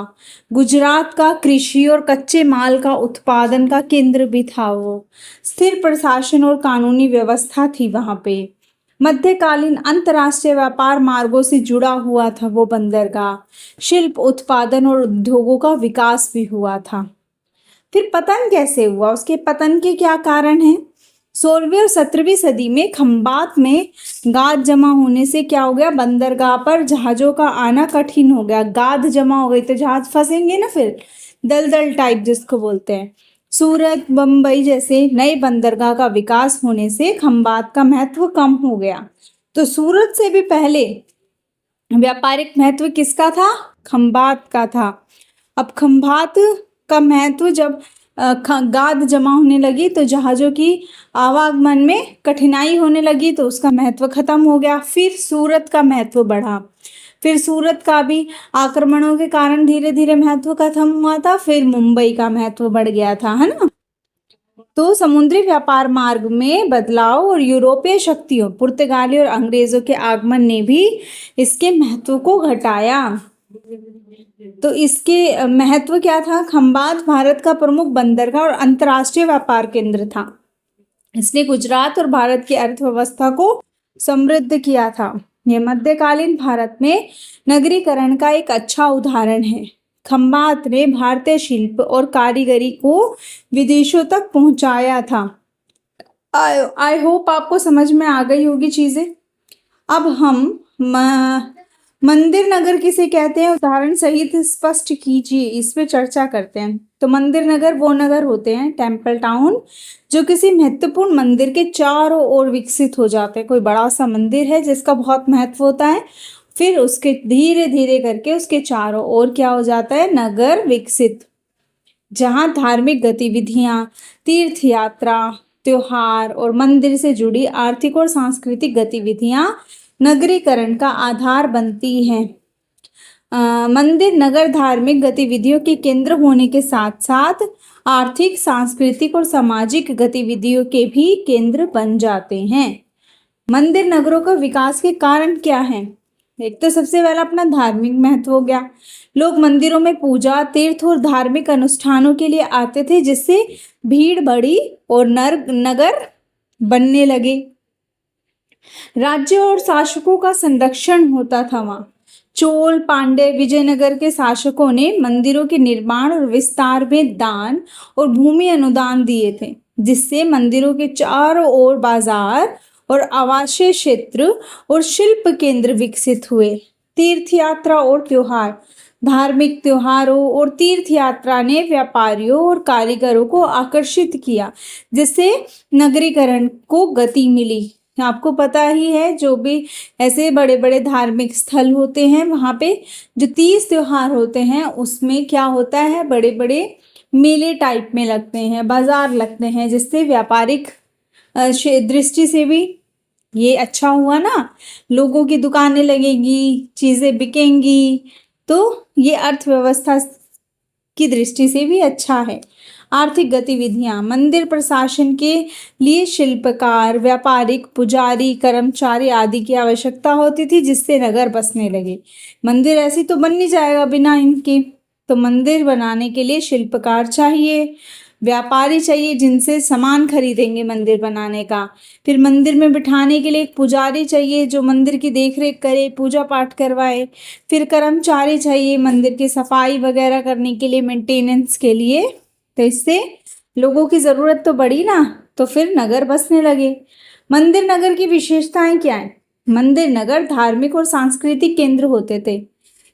गुजरात का कृषि और कच्चे माल का उत्पादन का केंद्र भी था वो। स्थिर प्रशासन और कानूनी व्यवस्था थी वहाँ पे। मध्यकालीन अंतर्राष्ट्रीय व्यापार मार्गों से जुड़ा हुआ था वो बंदरगाह। शिल्प, उत्पादन और उद्योगों का विकास भी हुआ था। फिर पतन कैसे हुआ? उसके पतन के क्या कारण हैं? 16वीं और 17वीं सदी में खंबात में गाद जमा होने से क्या हो गया? बंदरगाह पर जहाजों का आना कठिन हो गया। गाद जमा हो गई तो जहाज फंसेंगे ना, फिर दलदल टाइप जिसको बोलते हैं। सूरत, बम्बई जैसे नए बंदरगाह का विकास होने से खंबात का महत्व कम हो गया। तो सूरत से भी पहले व्यापारिक महत्व किसका था? खंबात का था। अब खंबात का महत्व जब गाद जमा होने लगी तो जहाजों की आवागमन में कठिनाई होने लगी, तो उसका महत्व खत्म हो गया। फिर सूरत का महत्व बढ़ा। फिर सूरत का भी आक्रमणों के कारण धीरे धीरे महत्व खत्म हुआ था। फिर मुंबई का महत्व बढ़ गया था, है ना। तो समुद्री व्यापार मार्ग में बदलाव और यूरोपीय शक्तियों, पुर्तगाली और अंग्रेजों के आगमन ने भी इसके महत्व को घटाया। तो इसके महत्व क्या था? खंबात भारत का प्रमुख बंदरगाह और अंतर्राष्ट्रीय व्यापार केंद्र था। इसने गुजरात और भारत की अर्थव्यवस्था को समृद्ध किया था। यह मध्यकालीन भारत में नगरीकरण का एक अच्छा उदाहरण है। खंबात ने भारतीय शिल्प और कारीगरी को विदेशों तक पहुंचाया था। आई होप आपको समझ में आ गई होगी चीजें। अब हम मंदिर नगर किसे कहते हैं, उदाहरण सहित स्पष्ट कीजिए, इस पे चर्चा करते हैं। तो मंदिर नगर वो नगर होते हैं, टेम्पल टाउन, जो किसी महत्वपूर्ण मंदिर के चारों ओर विकसित हो जाते हैं। कोई बड़ा सा मंदिर है जिसका बहुत महत्व होता है, फिर उसके धीरे धीरे करके उसके चारों ओर क्या हो जाता है? नगर विकसित, जहाँ धार्मिक गतिविधियाँ, तीर्थ यात्रा, त्योहार और मंदिर से जुड़ी आर्थिक और सांस्कृतिक गतिविधियाँ नगरीकरण का आधार बनती हैं। मंदिर नगर धार्मिक गतिविधियों के केंद्र होने के साथ साथ आर्थिक, सांस्कृतिक और सामाजिक गतिविधियों के भी केंद्र बन जाते हैं। मंदिर नगरों का विकास के कारण क्या हैं? एक तो सबसे पहला अपना धार्मिक महत्व हो गया। लोग मंदिरों में पूजा, तीर्थ और धार्मिक अनुष्ठानों के लिए आते थे, जिससे भीड़ बढ़ी और नगर बनने लगे। राज्य और शासकों का संरक्षण होता था वहाँ। चोल, पांड्य, विजयनगर के शासकों ने मंदिरों के निर्माण और विस्तार में दान और भूमि अनुदान दिए थे, जिससे मंदिरों के चारों ओर बाजार और आवासीय क्षेत्र और शिल्प केंद्र विकसित हुए। तीर्थ यात्रा और त्योहार। धार्मिक त्योहारों और तीर्थ यात्रा ने व्यापारियों और कारीगरों को आकर्षित किया, जिससे नगरीकरण को गति मिली। आपको पता ही है, जो भी ऐसे बड़े बड़े धार्मिक स्थल होते हैं वहाँ पे जो तीज त्योहार होते हैं उसमें क्या होता है, बड़े बड़े मेले टाइप में लगते हैं, बाजार लगते हैं, जिससे व्यापारिक दृष्टि से भी ये अच्छा हुआ ना। लोगों की दुकानें लगेगी, चीज़ें बिकेंगी, तो ये अर्थव्यवस्था की दृष्टि से भी अच्छा है। आर्थिक गतिविधियां। मंदिर प्रशासन के लिए शिल्पकार, व्यापारिक, पुजारी, कर्मचारी आदि की आवश्यकता होती थी, जिससे नगर बसने लगे। मंदिर ऐसे तो बन नहीं जाएगा बिना इनके, तो मंदिर बनाने के लिए शिल्पकार चाहिए, व्यापारी चाहिए जिनसे सामान खरीदेंगे मंदिर बनाने का। फिर मंदिर में बिठाने के लिए एक पुजारी चाहिए जो मंदिर की देखरेख करे, पूजा पाठ करवाए। फिर कर्मचारी चाहिए मंदिर की सफाई वगैरह करने के लिए, मेंटेनेंस के लिए। तो इससे लोगों की ज़रूरत तो बढ़ी ना, तो फिर नगर बसने लगे। मंदिर नगर की विशेषताएं क्या है? मंदिर नगर धार्मिक और सांस्कृतिक केंद्र होते थे।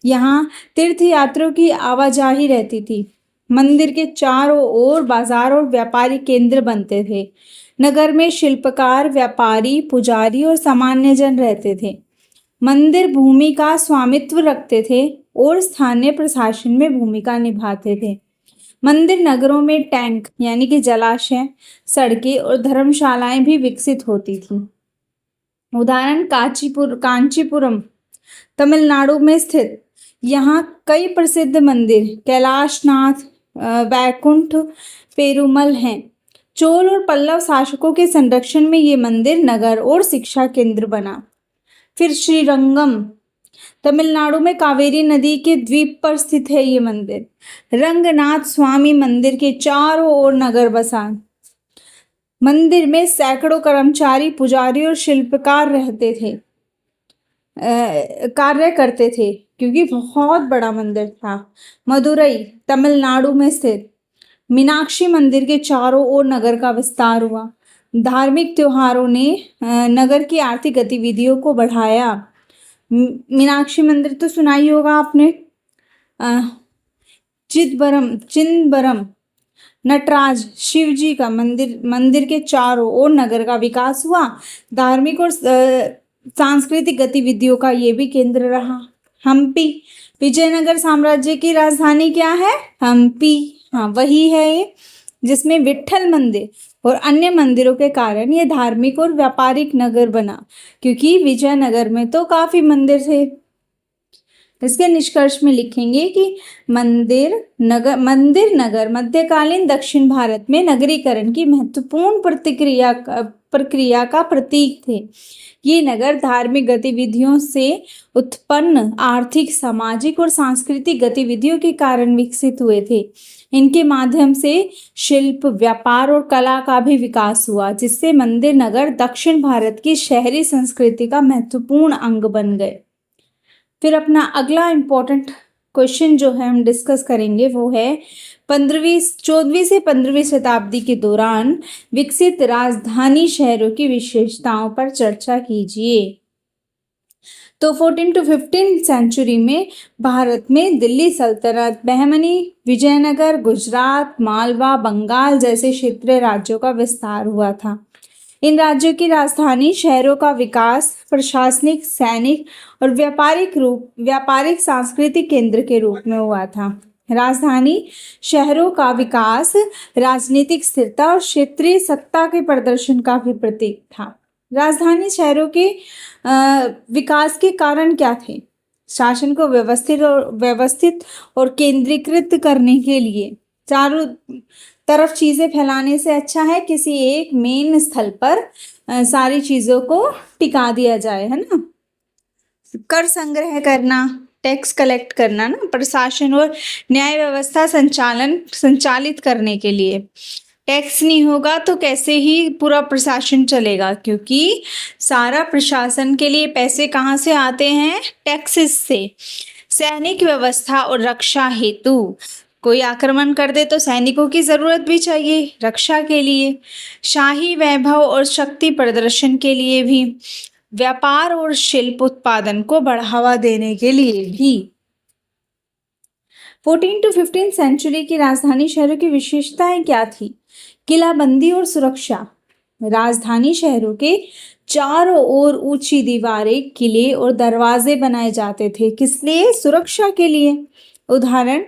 यहाँ तीर्थ यात्रियों की आवाजाही रहती थी। मंदिर के चारों ओर बाजार और व्यापारी केंद्र बनते थे। नगर में शिल्पकार, व्यापारी, पुजारी और सामान्य जन रहते थे। मंदिर भूमि का स्वामित्व रखते थे और स्थानीय प्रशासन में भूमिका निभाते थे। मंदिर नगरों में टैंक यानी कि जलाशय, सड़कें और धर्मशालाएं भी विकसित होती थी। उदाहरण कांचीपुरम तमिलनाडु में स्थित। यहाँ कई प्रसिद्ध मंदिर कैलाशनाथ, वैकुंठ पेरुमल हैं। चोल और पल्लव शासकों के संरक्षण में ये मंदिर नगर और शिक्षा केंद्र बना। फिर श्रीरंगम तमिलनाडु में कावेरी नदी के द्वीप पर स्थित है ये मंदिर। रंगनाथ स्वामी मंदिर के चारों ओर नगर बसा। मंदिर में सैकड़ों कर्मचारी, पुजारी और शिल्पकार रहते थे, कार्य करते थे, क्योंकि बहुत बड़ा मंदिर था। मदुरई तमिलनाडु में स्थित मीनाक्षी मंदिर के चारों ओर नगर का विस्तार हुआ। धार्मिक त्योहारों ने नगर की आर्थिक गतिविधियों को बढ़ाया। मीनाक्षी मंदिर तो सुना ही होगा आपने। चिदंबरम नटराज शिव जी का मंदिर के चारों ओर नगर का विकास हुआ। धार्मिक और सांस्कृतिक गतिविधियों का ये भी केंद्र रहा। हम्पी विजयनगर साम्राज्य की राजधानी क्या है? हम्पी। हाँ, वही है ये, जिसमें विट्ठल मंदिर और अन्य मंदिरों के कारण ये धार्मिक और व्यापारिक नगर बना, क्योंकि विजयनगर में तो काफी मंदिर थे। इसके निष्कर्ष में लिखेंगे कि मंदिर नगर मध्यकालीन दक्षिण भारत में नगरीकरण की महत्वपूर्ण प्रक्रिया का प्रतीक थे। ये नगर धार्मिक गतिविधियों से उत्पन्न आर्थिक, सामाजिक और सांस्कृतिक गतिविधियों के कारण विकसित हुए थे। इनके माध्यम से शिल्प, व्यापार और कला का भी विकास हुआ, जिससे मंदिर नगर दक्षिण भारत की शहरी संस्कृति का महत्वपूर्ण अंग बन गए। फिर अपना अगला इम्पोर्टेंट क्वेश्चन जो है हम डिस्कस करेंगे वो है 14वीं से 15वीं शताब्दी के दौरान विकसित राजधानी शहरों की विशेषताओं पर चर्चा कीजिए। तो 14 to 15 सेंचुरी में भारत में दिल्ली सल्तनत, बहमनी, विजयनगर, गुजरात, मालवा, बंगाल जैसे क्षेत्रीय राज्यों का विस्तार हुआ था। इन राज्यों की राजधानी शहरों का विकास प्रशासनिक, सैनिक और व्यापारिक सांस्कृतिक केंद्र के रूप में हुआ था। राजधानी शहरों का विकास राजनीतिक स्थिरता और क्षेत्रीय सत्ता के प्रदर्शन का भी प्रतीक था। राजधानी शहरों के विकास के कारण क्या थे? शासन को व्यवस्थित और केंद्रीकृत करने के लिए चारों तरफ चीजें फैलाने से अच्छा है किसी एक मेन स्थल पर सारी चीजों को टिका दिया जाए, है ना। कर संग्रह करना, टैक्स कलेक्ट करना ना, प्रशासन और न्याय व्यवस्था संचालित करने के लिए टैक्स नहीं होगा तो कैसे ही पूरा प्रशासन चलेगा, क्योंकि सारा प्रशासन के लिए पैसे कहाँ से आते हैं? टैक्सेस से। सैनिक व्यवस्था और रक्षा हेतु, कोई आक्रमण कर दे तो सैनिकों की जरूरत भी चाहिए रक्षा के लिए। शाही वैभव और शक्ति प्रदर्शन के लिए भी। व्यापार और शिल्प उत्पादन को बढ़ावा देने के लिए भी। 14 to 15 सेंचुरी की राजधानी शहरों की विशेषताएं क्या थी? किलाबंदी और सुरक्षा। राजधानी शहरों के चारों ओर ऊंची दीवारें, किले और दरवाजे बनाए जाते थे। किस लिए? सुरक्षा के लिए। उदाहरण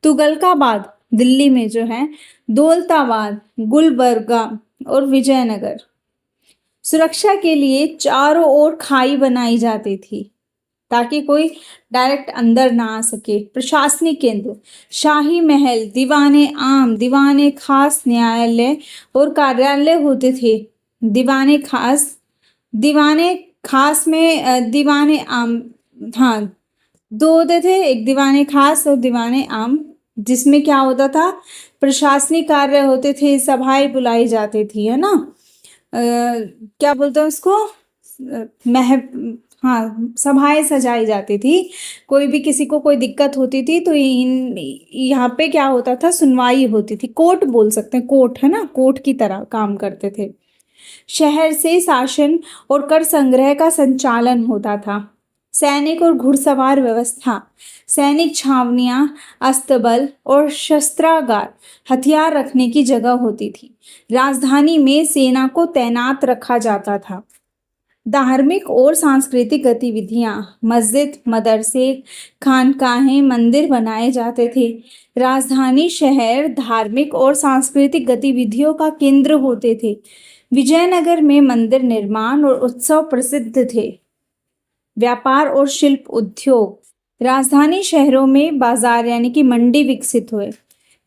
तुगलकाबाद दिल्ली में जो है, दौलताबाद, गुलबर्गा और विजयनगर। सुरक्षा के लिए चारों ओर खाई बनाई जाती थी ताकि कोई डायरेक्ट अंदर ना आ सके। प्रशासनिक केंद्र, शाही महल, दीवाने आम, दीवाने खास, न्यायालय और कार्यालय होते थे। दीवाने खास में दीवाने आम, हाँ, दो होते थे, एक दीवाने खास और दीवाने आम, जिसमें क्या होता था? प्रशासनिक कार्य होते थे, सभाएं बुलाई जाती थी, है ना। क्या बोलते हैं उसको? मह हाँ, सभाएं सजाई जाती थी। कोई भी किसी को कोई दिक्कत होती थी तो यहाँ पे क्या होता था? सुनवाई होती थी। कोर्ट बोल सकते हैं, कोर्ट, है ना, कोर्ट की तरह काम करते थे। शहर से शासन और कर संग्रह का संचालन होता था। सैनिक और घुड़सवार व्यवस्था, सैनिक छावनियां, अस्तबल और शस्त्रागार, हथियार रखने की जगह होती थी। राजधानी में सेना को तैनात रखा जाता था। धार्मिक और सांस्कृतिक गतिविधियां, मस्जिद, मदरसे, खानकाहें, मंदिर बनाए जाते थे। राजधानी शहर धार्मिक और सांस्कृतिक गतिविधियों का केंद्र होते थे। विजयनगर में मंदिर निर्माण और उत्सव प्रसिद्ध थे। व्यापार और शिल्प उद्योग, राजधानी शहरों में बाजार यानी कि मंडी विकसित हुए।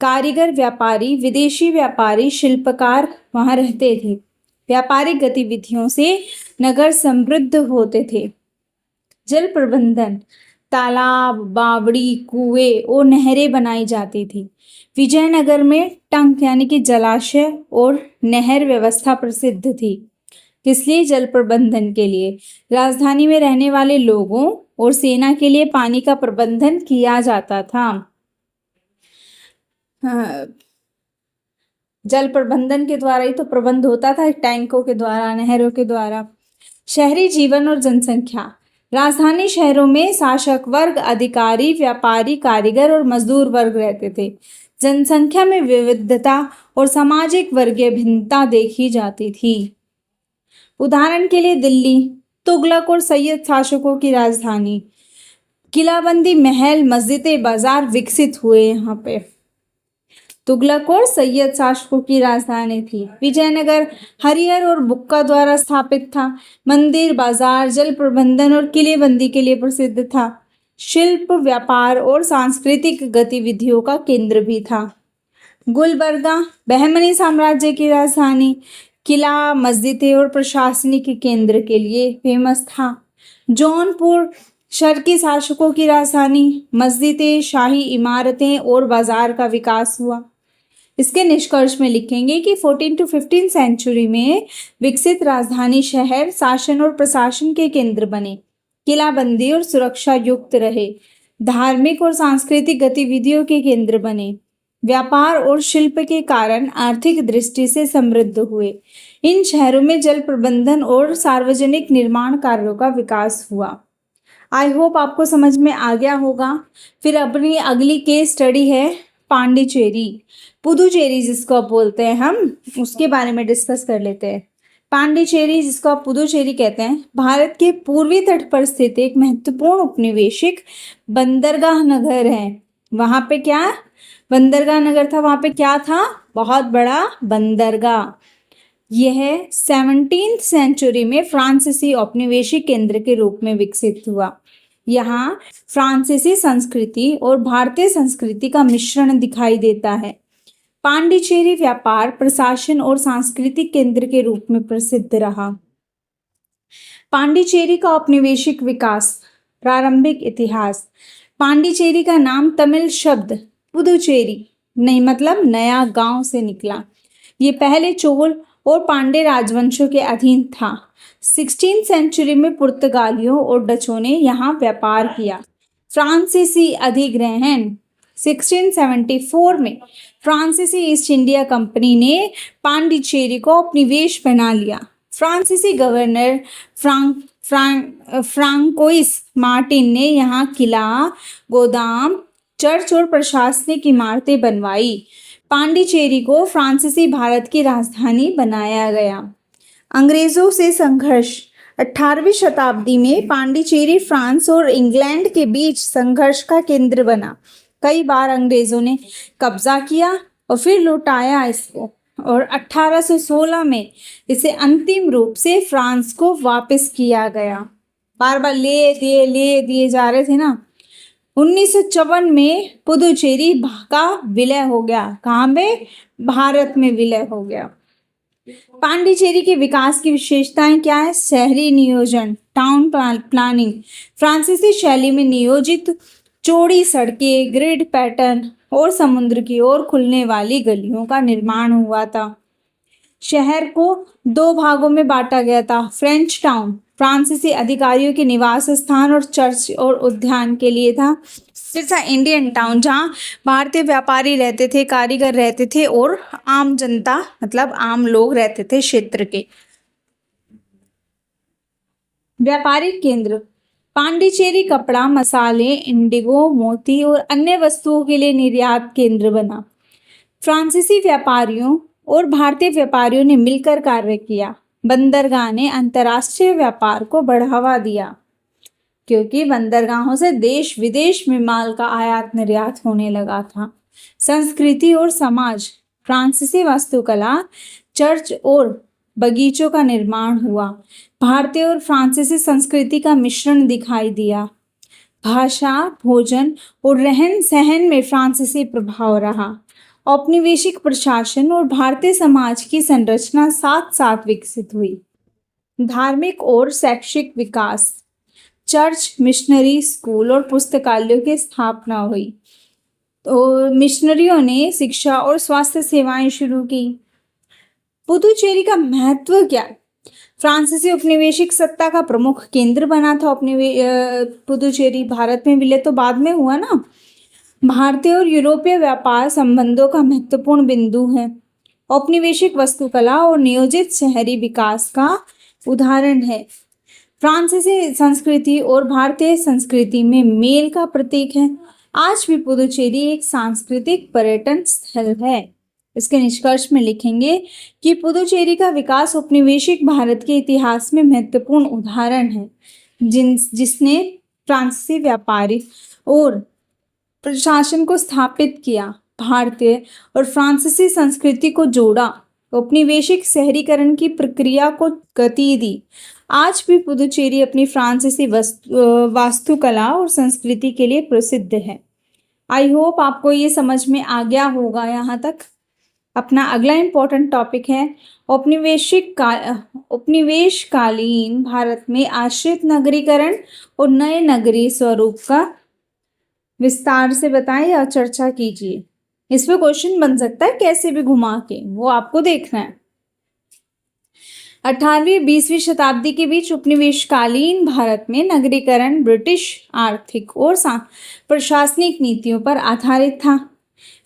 कारीगर, व्यापारी, विदेशी व्यापारी, शिल्पकार वहां रहते थे। व्यापारिक गतिविधियों से नगर समृद्ध होते थे। जल प्रबंधन, तालाब, बावड़ी, कुएं और नहरें बनाई जाती थी। विजयनगर में टंक यानी कि जलाशय और नहर व्यवस्था प्रसिद्ध थी। किस लिए? जल प्रबंधन के लिए। राजधानी में रहने वाले लोगों और सेना के लिए पानी का प्रबंधन किया जाता था। जल प्रबंधन के द्वारा ही तो प्रबंध होता था, टैंकों के द्वारा, नहरों के द्वारा। शहरी जीवन और जनसंख्या, राजधानी शहरों में शासक वर्ग, अधिकारी, व्यापारी, कारीगर और मजदूर वर्ग रहते थे। जनसंख्या में विविधता और सामाजिक वर्गीय भिन्नता देखी जाती थी। उदाहरण के लिए दिल्ली, तुगलक और सैयद शासकों की राजधानी। किलाबंदी, महल, मस्जिदें, बाजार विकसित हुए यहाँ पे। तुगलक और सैयद शासकों की राजधानी थी। विजयनगर हरिहर और बुक्का द्वारा स्थापित था। मंदिर, बाजार, जल प्रबंधन और किलेबंदी के लिए प्रसिद्ध था। शिल्प, व्यापार और सांस्कृतिक गतिविधियों का केंद्र भी था। गुलबर्गा बहमनी साम्राज्य की राजधानी, किला, मस्जिदें और प्रशासनिक केंद्र के लिए फेमस था। जौनपुर शर्की शासकों की राजधानी, मस्जिदें, शाही इमारतें और बाजार का विकास हुआ। इसके निष्कर्ष में लिखेंगे कि 14 to 15 सेंचुरी में विकसित राजधानी शहर शासन और प्रशासन के केंद्र बने, किलाबंदी और सुरक्षा युक्त रहे, धार्मिक और सांस्कृतिक गतिविधियों के केंद्र बने, व्यापार और शिल्प के कारण आर्थिक दृष्टि से समृद्ध हुए। इन शहरों में जल प्रबंधन और सार्वजनिक निर्माण कार्यों का विकास हुआ। आई होप आपको समझ में आ गया होगा। फिर अपनी अगली केस स्टडी है पांडिचेरी, पुदुचेरी जिसको आप बोलते हैं, हम उसके बारे में डिस्कस कर लेते हैं। पांडिचेरी जिसको आप पुदुचेरी कहते हैं, भारत के पूर्वी तट पर स्थित एक महत्वपूर्ण उपनिवेशिक बंदरगाह नगर है। वहां पे क्या बंदरगाह नगर था? वहां पे क्या था? बहुत बड़ा बंदरगाह। यह 17वीं सेंचुरी में फ्रांसीसी औपनिवेशिक केंद्र के रूप में विकसित हुआ। यहाँ फ्रांसीसी संस्कृति और भारतीय संस्कृति का मिश्रण दिखाई देता है। पांडिचेरी व्यापार, प्रशासन और सांस्कृतिक केंद्र के रूप में प्रसिद्ध रहा। पांडिचेरी का औपनिवेशिक विकास, प्रारंभिक इतिहास। पांडिचेरी का नाम तमिल शब्द पुदुचेरी नहीं मतलब नया गांव से निकला। ये पहले चोल और पांड्य राजवंशों के अधीन था। 16th सेंचुरी में पुर्तगालियों और डचों ने यहाँ व्यापार किया। फ्रांसीसी अधिग्रहण 1674 में फ्रांसीसी ईस्ट इंडिया कंपनी ने पांडिचेरी को उपनिवेश बना लिया। फ्रांसीसी गवर्नर फ्रांकोइस मार्टिन ने यहाँ किला, गोदाम, चर्च और प्रशासनिक इमारतें बनवाई। पांडिचेरी को फ्रांसीसी भारत की राजधानी बनाया गया। अंग्रेजों से संघर्ष 18वीं शताब्दी में पांडिचेरी फ्रांस और इंग्लैंड के बीच संघर्ष का केंद्र बना। कई बार अंग्रेजों ने कब्जा किया और फिर लौटाया इसको, और 1816 में इसे अंतिम रूप से फ्रांस को वापस किया गया। बार बार ले दिए जा रहे थे ना। 1954 में पुदुचेरी का विलय हो गया। कहाँ में? भारत में विलय हो गया। पांडिचेरी के विकास की विशेषताएं क्या है? शहरी नियोजन, टाउन प्लानिंग, फ्रांसीसी शैली में नियोजित चौड़ी सड़कें, ग्रिड पैटर्न और समुद्र की ओर खुलने वाली गलियों का निर्माण हुआ था। शहर को 2 भागों में बांटा गया था। फ्रेंच टाउन फ्रांसीसी अधिकारियों के निवास स्थान और चर्च और उद्यान के लिए था। फिर था इंडियन टाउन, जहाँ भारतीय व्यापारी रहते थे, कारीगर रहते थे और आम जनता मतलब आम लोग रहते थे क्षेत्र के। व्यापारिक केंद्र पांडिचेरी कपड़ा, मसाले, इंडिगो, मोती और अन्य वस्तुओं के लिए निर्यात केंद्र बना। फ्रांसीसी व्यापारियों और भारतीय व्यापारियों ने मिलकर कार्य किया। बंदरगाह ने अंतर्राष्ट्रीय व्यापार को बढ़ावा दिया, क्योंकि बंदरगाहों से देश विदेश में माल का आयात निर्यात होने लगा था। संस्कृति और समाज फ्रांसीसी वास्तुकला, चर्च और बगीचों का निर्माण हुआ। भारतीय और फ्रांसीसी संस्कृति का मिश्रण दिखाई दिया। भाषा, भोजन और रहन सहन में फ्रांसीसी प्रभाव रहा। औपनिवेशिक प्रशासन और भारतीय समाज की संरचना साथ साथ विकसित हुई। धार्मिक और शैक्षिक विकास, चर्च, मिशनरी स्कूल और पुस्तकालयों की स्थापना हुई। तो मिशनरियों ने शिक्षा और स्वास्थ्य सेवाएं शुरू की। पुदुचेरी का महत्व क्या? फ्रांसीसी उपनिवेशिक सत्ता का प्रमुख केंद्र बना था। पुदुचेरी भारत में विलय तो बाद में हुआ ना। भारतीय और यूरोपीय व्यापार संबंधों का महत्वपूर्ण बिंदु है। औपनिवेशिक वास्तुकला और नियोजित शहरी विकास का उदाहरण है। फ्रांसीसी संस्कृति और भारतीय संस्कृति में मेल का प्रतीक है। आज भी पुदुचेरी एक सांस्कृतिक पर्यटन स्थल है। इसके निष्कर्ष में लिखेंगे कि पुदुचेरी का विकास औपनिवेशिक भारत के इतिहास में महत्वपूर्ण उदाहरण है, जिसने फ्रांसीसी व्यापारी और प्रशासन को स्थापित किया, भारतीय और फ्रांसीसी संस्कृति को जोड़ा, औपनिवेशिक शहरीकरण की प्रक्रिया को गति दी। आज भी पुदुचेरी अपनी फ्रांसीसी वास्तुकला और संस्कृति के लिए प्रसिद्ध है। आई होप आपको ये समझ में आ गया होगा यहाँ तक। अपना अगला इम्पोर्टेंट टॉपिक है उपनिवेशकालीन भारत में आश्रित नगरीकरण और नए नगरीय स्वरूप का विस्तार से बताएं या चर्चा कीजिए। इस पे क्वेश्चन बन सकता है कैसे भी घुमा के, वो आपको देखना है। 18वीं-20वीं शताब्दी के बीच उपनिवेशकालीन भारत में नगरीकरण ब्रिटिश आर्थिक और प्रशासनिक नीतियों पर आधारित था।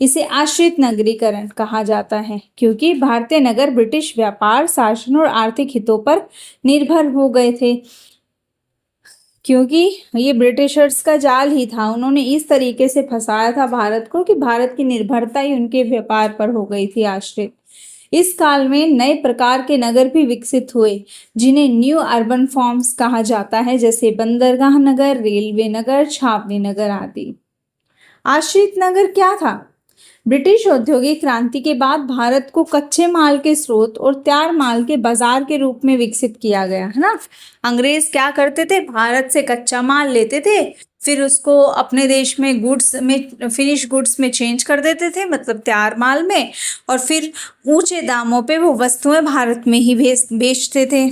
इसे आश्रित नगरीकरण कहा जाता है, क्योंकि भारतीय नगर ब्रिटिश व्यापार, शासन और आर्थिक हितों पर निर्भर हो गए थे। क्योंकि ये ब्रिटिशर्स का जाल ही था, उन्होंने इस तरीके से फंसाया था भारत को कि भारत की निर्भरता ही उनके व्यापार पर हो गई थी आश्रित। इस काल में नए प्रकार के नगर भी विकसित हुए, जिन्हें न्यू अर्बन फॉर्म्स कहा जाता है, जैसे बंदरगाह नगर, रेलवे नगर, छावनी नगर आदि। आश्रित नगर क्या था? ब्रिटिश औद्योगिक क्रांति के बाद भारत को कच्चे माल के स्रोत और तैयार माल के बाजार के रूप में विकसित किया गया है ना। अंग्रेज क्या करते थे? भारत से कच्चा माल लेते थे, फिर उसको अपने देश में गुड्स में, फिनिश गुड्स में चेंज कर देते थे, मतलब तैयार माल में, और फिर ऊंचे दामों पे वो वस्तुएं भारत में ही बेचते थे।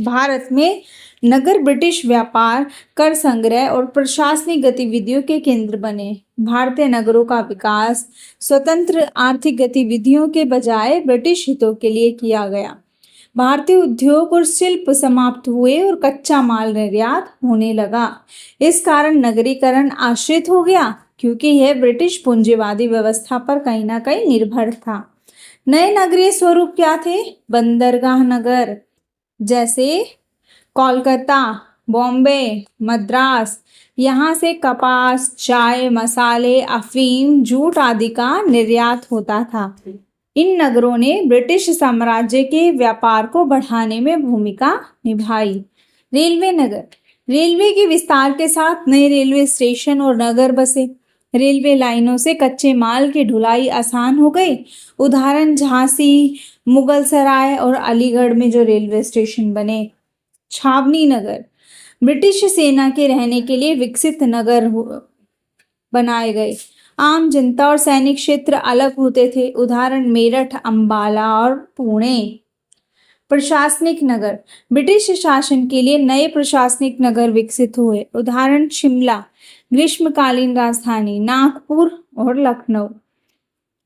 भारत में नगर ब्रिटिश व्यापार, कर संग्रह और प्रशासनिक गतिविधियों के केंद्र बने। भारतीय नगरों का विकास स्वतंत्र आर्थिक गतिविधियों के बजाय ब्रिटिश हितों के लिए किया गया। भारतीय उद्योग और शिल्प समाप्त हुए और कच्चा माल निर्यात होने लगा। इस कारण नगरीकरण आश्रित हो गया, क्योंकि यह ब्रिटिश पूंजीवादी व्यवस्था पर कहीं ना कहीं निर्भर था। नए नगरीय स्वरूप क्या थे? बंदरगाह नगर, जैसे कोलकाता, बॉम्बे, मद्रास। यहाँ से कपास, चाय, मसाले, अफीम, जूट आदि का निर्यात होता था। इन नगरों ने ब्रिटिश साम्राज्य के व्यापार को बढ़ाने में भूमिका निभाई। रेलवे नगर, रेलवे के विस्तार के साथ नए रेलवे स्टेशन और नगर बसे। रेलवे लाइनों से कच्चे माल की ढुलाई आसान हो गई। उदाहरण झांसी, मुगल सराय और अलीगढ़ में जो रेलवे स्टेशन बने। छावनी नगर, ब्रिटिश सेना के रहने के लिए विकसित नगर बनाए गए। आम जनता और सैनिक क्षेत्र अलग होते थे। उदाहरण मेरठ, अंबाला और पुणे। प्रशासनिक नगर, ब्रिटिश शासन के लिए नए प्रशासनिक नगर विकसित हुए। उदाहरण शिमला, ग्रीष्मकालीन राजधानी, नागपुर और लखनऊ।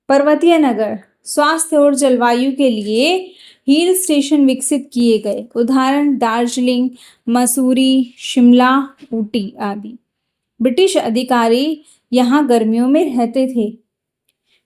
पर्वतीय नगर, स्वास्थ्य और जलवायु के लिए हिल स्टेशन विकसित किए गए। उदाहरण दार्जिलिंग, मसूरी, शिमला, ऊटी आदि। ब्रिटिश अधिकारी यहाँ गर्मियों में रहते थे।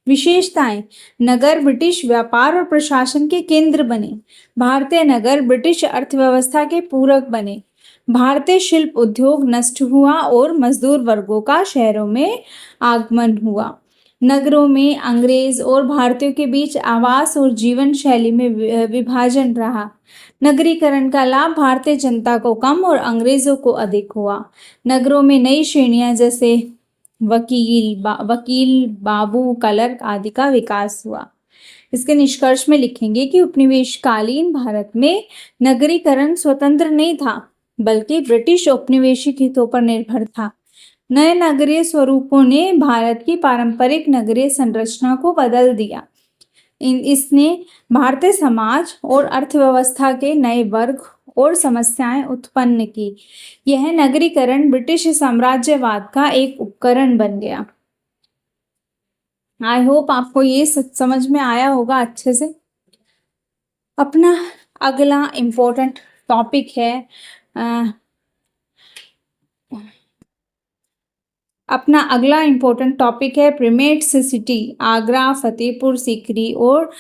विशेषताएं, नगर ब्रिटिश व्यापार और प्रशासन के केंद्र बने। भारतीय नगर ब्रिटिश अर्थव्यवस्था के पूरक बने। भारतीय शिल्प उद्योग नष्ट हुआ और मजदूर वर्गों का शहरों में आगमन हुआ। नगरों में अंग्रेज और भारतीयों के बीच आवास और जीवन शैली में विभाजन रहा। नगरीकरण का लाभ भारतीय जनता को कम और अंग्रेजों को अधिक हुआ। नगरों में नई श्रेणियां जैसे वकील, बाबू, क्लर्क आदि का विकास हुआ। इसके निष्कर्ष में लिखेंगे कि उपनिवेशकालीन भारत में नगरीकरण स्वतंत्र नहीं था, बल्कि ब्रिटिश औपनिवेशिक हितों पर निर्भर था। नए नगरीय स्वरूपों ने भारत की पारंपरिक नगरीय संरचना को बदल दिया। इसने भारतीय समाज और अर्थव्यवस्था के नए वर्ग और समस्याएं उत्पन्न की। यह नगरीकरण ब्रिटिश साम्राज्यवाद का एक उपकरण बन गया। आई होप आपको ये समझ में आया होगा अच्छे से। अपना अगला इम्पोर्टेंट टॉपिक है प्रीमेट्स सिटी, आगरा, फतेहपुर सीकरी और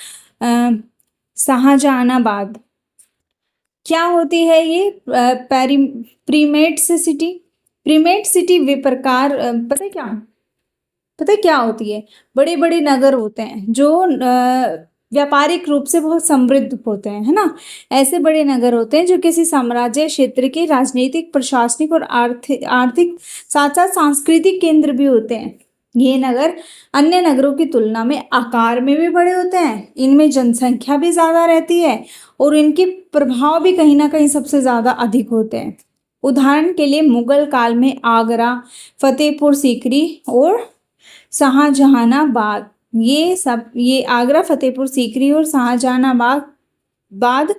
शाहजहानाबाद। क्या होती है ये प्रीमेट्स सिटी? प्रीमेट सिटी वे प्रकार पता है क्या होती है? बड़े बड़े नगर होते हैं जो व्यापारिक रूप से बहुत समृद्ध होते हैं, है ना। ऐसे बड़े नगर होते हैं जो किसी साम्राज्य क्षेत्र के राजनीतिक, प्रशासनिक और आर्थिक साथ साथ सांस्कृतिक केंद्र भी होते हैं। ये नगर अन्य नगरों की तुलना में आकार में भी बड़े होते हैं। इनमें जनसंख्या भी ज्यादा रहती है और इनके प्रभाव भी कहीं ना कहीं सबसे ज्यादा अधिक होते हैं। उदाहरण के लिए मुगल काल में आगरा, फतेहपुर सीकरी और शाहजहानाबाद, ये आगरा, फतेहपुर सीकरी और शाहजहानाबाद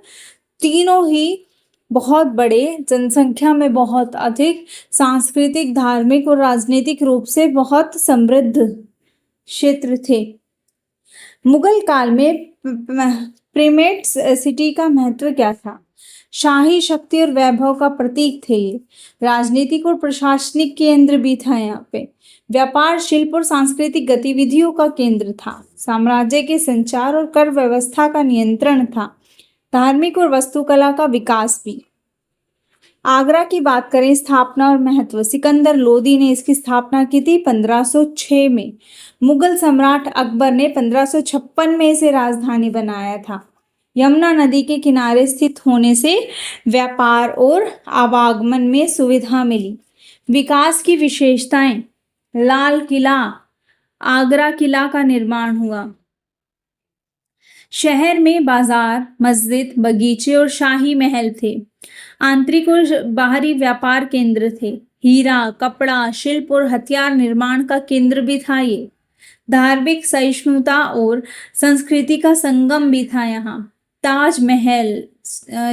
तीनों ही बहुत बड़े, जनसंख्या में बहुत अधिक, सांस्कृतिक, धार्मिक और राजनीतिक रूप से बहुत समृद्ध क्षेत्र थे। मुगल काल में प्रीमेट सिटी का महत्व क्या था? शाही शक्ति और वैभव का प्रतीक थे ये। राजनीतिक और प्रशासनिक केंद्र भी था यहाँ पे। व्यापार, शिल्प और सांस्कृतिक गतिविधियों का केंद्र था। साम्राज्य के संचार और कर व्यवस्था का नियंत्रण था। धार्मिक और वास्तुकला का विकास भी। आगरा की बात करें, स्थापना और महत्व। सिकंदर लोदी ने इसकी स्थापना की थी 1506 में। मुगल सम्राट अकबर ने 1556 में इसे राजधानी बनाया था। यमुना नदी के किनारे स्थित होने से व्यापार और आवागमन में सुविधा मिली। विकास की विशेषताएं, लाल किला, आगरा किला का निर्माण हुआ। शहर में बाजार, मस्जिद, बगीचे और शाही महल थे। आंतरिक और बाहरी व्यापार केंद्र थे। हीरा, कपड़ा, शिल्प और हथियार निर्माण का केंद्र भी था ये। धार्मिक सहिष्णुता और संस्कृति का संगम भी था यहाँ। ताजमहल,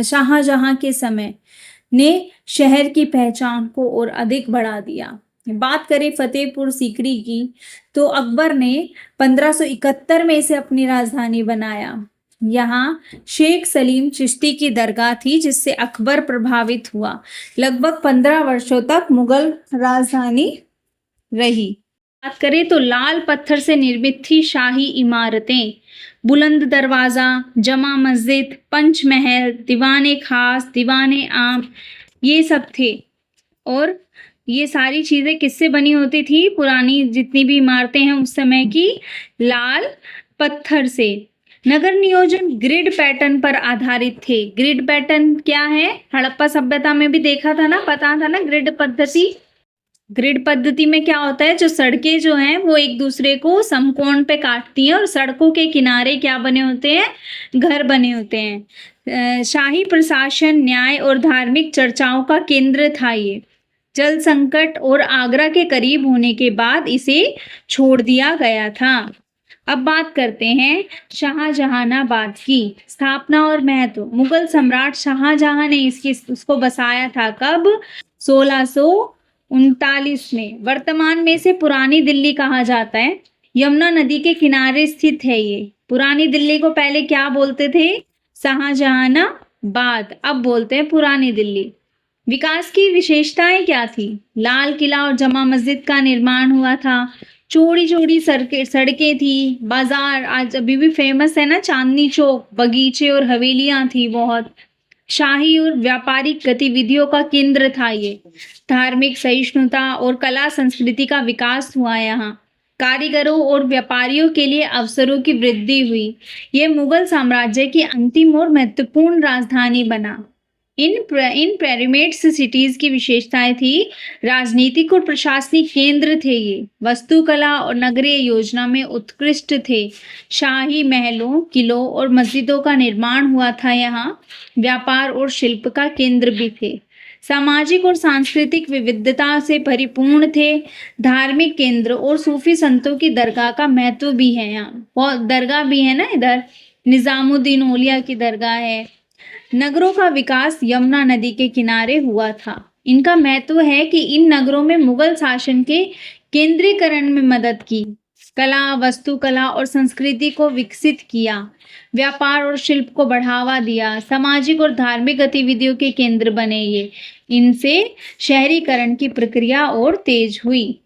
शाहजहां के समय ने शहर की पहचान को और अधिक बढ़ा दिया। बात करें फतेहपुर सीकरी की, तो अकबर ने 1571 में इसे अपनी राजधानी बनाया। यहाँ शेख सलीम चिश्ती की दरगाह थी, जिससे अकबर प्रभावित हुआ। लगभग 15 वर्षों तक मुगल राजधानी रही। बात करें तो लाल पत्थर से निर्मित थी शाही इमारतें, बुलंद दरवाजा, जमा मस्जिद, पंचमहल, दीवाने खास, दीवाने आम, ये सब थे। और ये सारी चीजें किससे बनी होती थी? पुरानी जितनी भी इमारतें हैं उस समय की, लाल पत्थर से। नगर नियोजन ग्रिड पैटर्न पर आधारित थे। ग्रिड पैटर्न क्या है? हड़प्पा सभ्यता में भी देखा था ना, पता था ना ग्रिड पद्धति। ग्रिड पद्धति में क्या होता है, जो सड़कें जो हैं वो एक दूसरे को समकोण पे काटती हैं और सड़कों के किनारे क्या बने होते हैं? घर बने होते हैं। शाही प्रशासन, न्याय और धार्मिक चर्चाओं का केंद्र था ये। जल संकट और आगरा के करीब होने के बाद इसे छोड़ दिया गया था। अब बात करते हैं शाहजहानाबाद की स्थापना और महत्व। मुगल सम्राट शाहजहां ने उसको बसाया था कब? 1639 में। वर्तमान में इसे पुरानी दिल्ली कहा जाता है। यमुना नदी के किनारे स्थित है ये। पुरानी दिल्ली को पहले क्या बोलते थे? शाहजहानाबाद। अब बोलते हैं पुरानी दिल्ली। विकास की विशेषताएं क्या थी? लाल किला और जमा मस्जिद का निर्माण हुआ था। चौड़ी चौड़ी सड़कें थी। बाजार आज अभी भी फेमस है ना, चांदनी चौक, बगीचे और हवेलियां थी बहुत। शाही और व्यापारिक गतिविधियों का केंद्र था ये। धार्मिक सहिष्णुता और कला संस्कृति का विकास हुआ यहाँ। कारीगरों और व्यापारियों के लिए अवसरों की वृद्धि हुई। ये मुगल साम्राज्य की अंतिम और महत्वपूर्ण राजधानी बना। इन पिरामिड्स सिटीज की विशेषताएं थी। राजनीतिक और प्रशासनिक केंद्र थे ये। वास्तुकला और नगरीय योजना में उत्कृष्ट थे। शाही महलों, किलों और मस्जिदों का निर्माण हुआ था यहाँ। व्यापार और शिल्प का केंद्र भी थे। सामाजिक और सांस्कृतिक विविधता से परिपूर्ण थे। धार्मिक केंद्र और सूफी संतों की दरगाह का महत्व भी है यहाँ। बहुत दरगाह भी है ना इधर, निजामुद्दीन औलिया की दरगाह है। नगरों का विकास यमुना नदी के किनारे हुआ था। इनका महत्व है कि इन नगरों में मुगल शासन के केंद्रीकरण में मदद की। कला, वास्तुकला और संस्कृति को विकसित किया। व्यापार और शिल्प को बढ़ावा दिया। सामाजिक और धार्मिक गतिविधियों के केंद्र बने ये। इनसे शहरीकरण की प्रक्रिया और तेज हुई।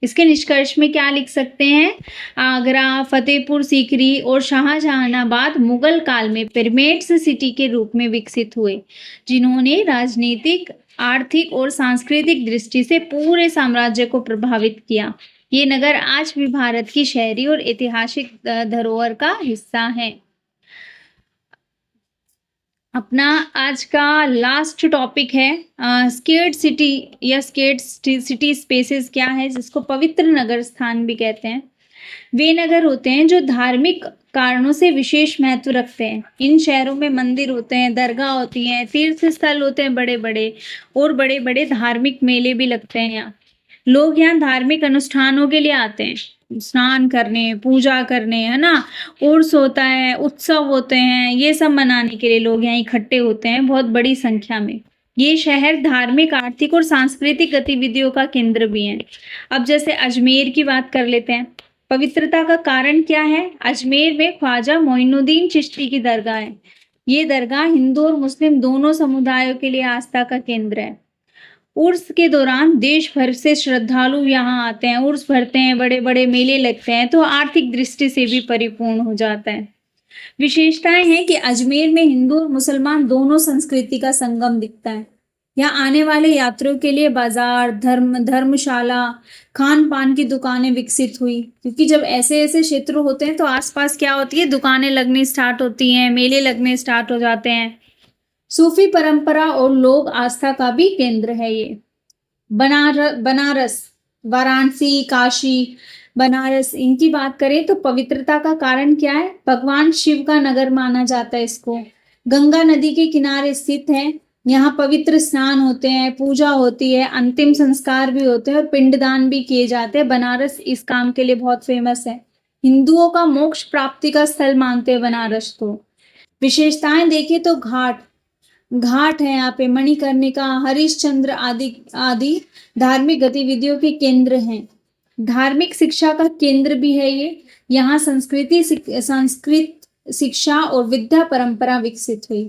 इसके निष्कर्ष में क्या लिख सकते हैं? आगरा, फतेहपुर सीकरी और शाहजहानाबाद मुगल काल में पिरामिड्स सिटी के रूप में विकसित हुए, जिन्होंने राजनीतिक, आर्थिक और सांस्कृतिक दृष्टि से पूरे साम्राज्य को प्रभावित किया। ये नगर आज भी भारत की शहरी और ऐतिहासिक धरोहर का हिस्सा है। अपना आज का लास्ट टॉपिक है स्केर्ड सिटी या स्केर्ड सिटी स्पेसेस क्या है, जिसको पवित्र नगर स्थान भी कहते हैं। वे नगर होते हैं जो धार्मिक कारणों से विशेष महत्व रखते हैं। इन शहरों में मंदिर होते हैं, दरगाह होती हैं, तीर्थ स्थल होते हैं बड़े बड़े, और बड़े बड़े धार्मिक मेले भी लगते हैं यहाँ। लोग यहाँ धार्मिक अनुष्ठानों के लिए आते हैं, स्नान करने, पूजा करने, है ना। उर्स होता है, उत्सव होते हैं, ये सब मनाने के लिए लोग यहाँ इकट्ठे होते हैं बहुत बड़ी संख्या में। ये शहर धार्मिक, आर्थिक और सांस्कृतिक गतिविधियों का केंद्र भी है। अब जैसे अजमेर की बात कर लेते हैं। पवित्रता का कारण क्या है? अजमेर में ख्वाजा मोइनुद्दीन चिश्ती की दरगाह है। ये दरगाह हिंदू और मुस्लिम दोनों समुदायों के लिए आस्था का केंद्र है। उर्स के दौरान देश भर से श्रद्धालु यहाँ आते हैं, उर्स भरते हैं, बड़े बड़े मेले लगते हैं, तो आर्थिक दृष्टि से भी परिपूर्ण हो जाता है। विशेषताएं हैं कि अजमेर में हिंदू और मुसलमान दोनों संस्कृति का संगम दिखता है। यहाँ आने वाले यात्रियों के लिए बाजार, धर्मशाला, खान पान की दुकानें विकसित हुई, क्योंकि जब ऐसे ऐसे क्षेत्र होते हैं तो आसपास क्या होती है, दुकानें लगनी स्टार्ट होती हैं, मेले लगने स्टार्ट हो जाते हैं। सूफी परंपरा और लोक आस्था का भी केंद्र है ये। बनारस, वाराणसी, काशी, बनारस, इनकी बात करें तो पवित्रता का कारण क्या है? भगवान शिव का नगर माना जाता है इसको। गंगा नदी के किनारे स्थित है। यहाँ पवित्र स्नान होते हैं, पूजा होती है, अंतिम संस्कार भी होते हैं और पिंडदान भी किए जाते हैं। बनारस इस काम के लिए बहुत फेमस है। हिंदुओं का मोक्ष प्राप्ति का स्थल मानते हैं बनारस को। विशेषताएं देखें तो घाट, घाट है यहाँ पे, मणिकर्णिका, हरिश्चंद्र आदि आदि धार्मिक गतिविधियों के केंद्र हैं। धार्मिक शिक्षा का केंद्र भी है ये। यहाँ संस्कृत शिक्षा और विद्या परंपरा विकसित हुई।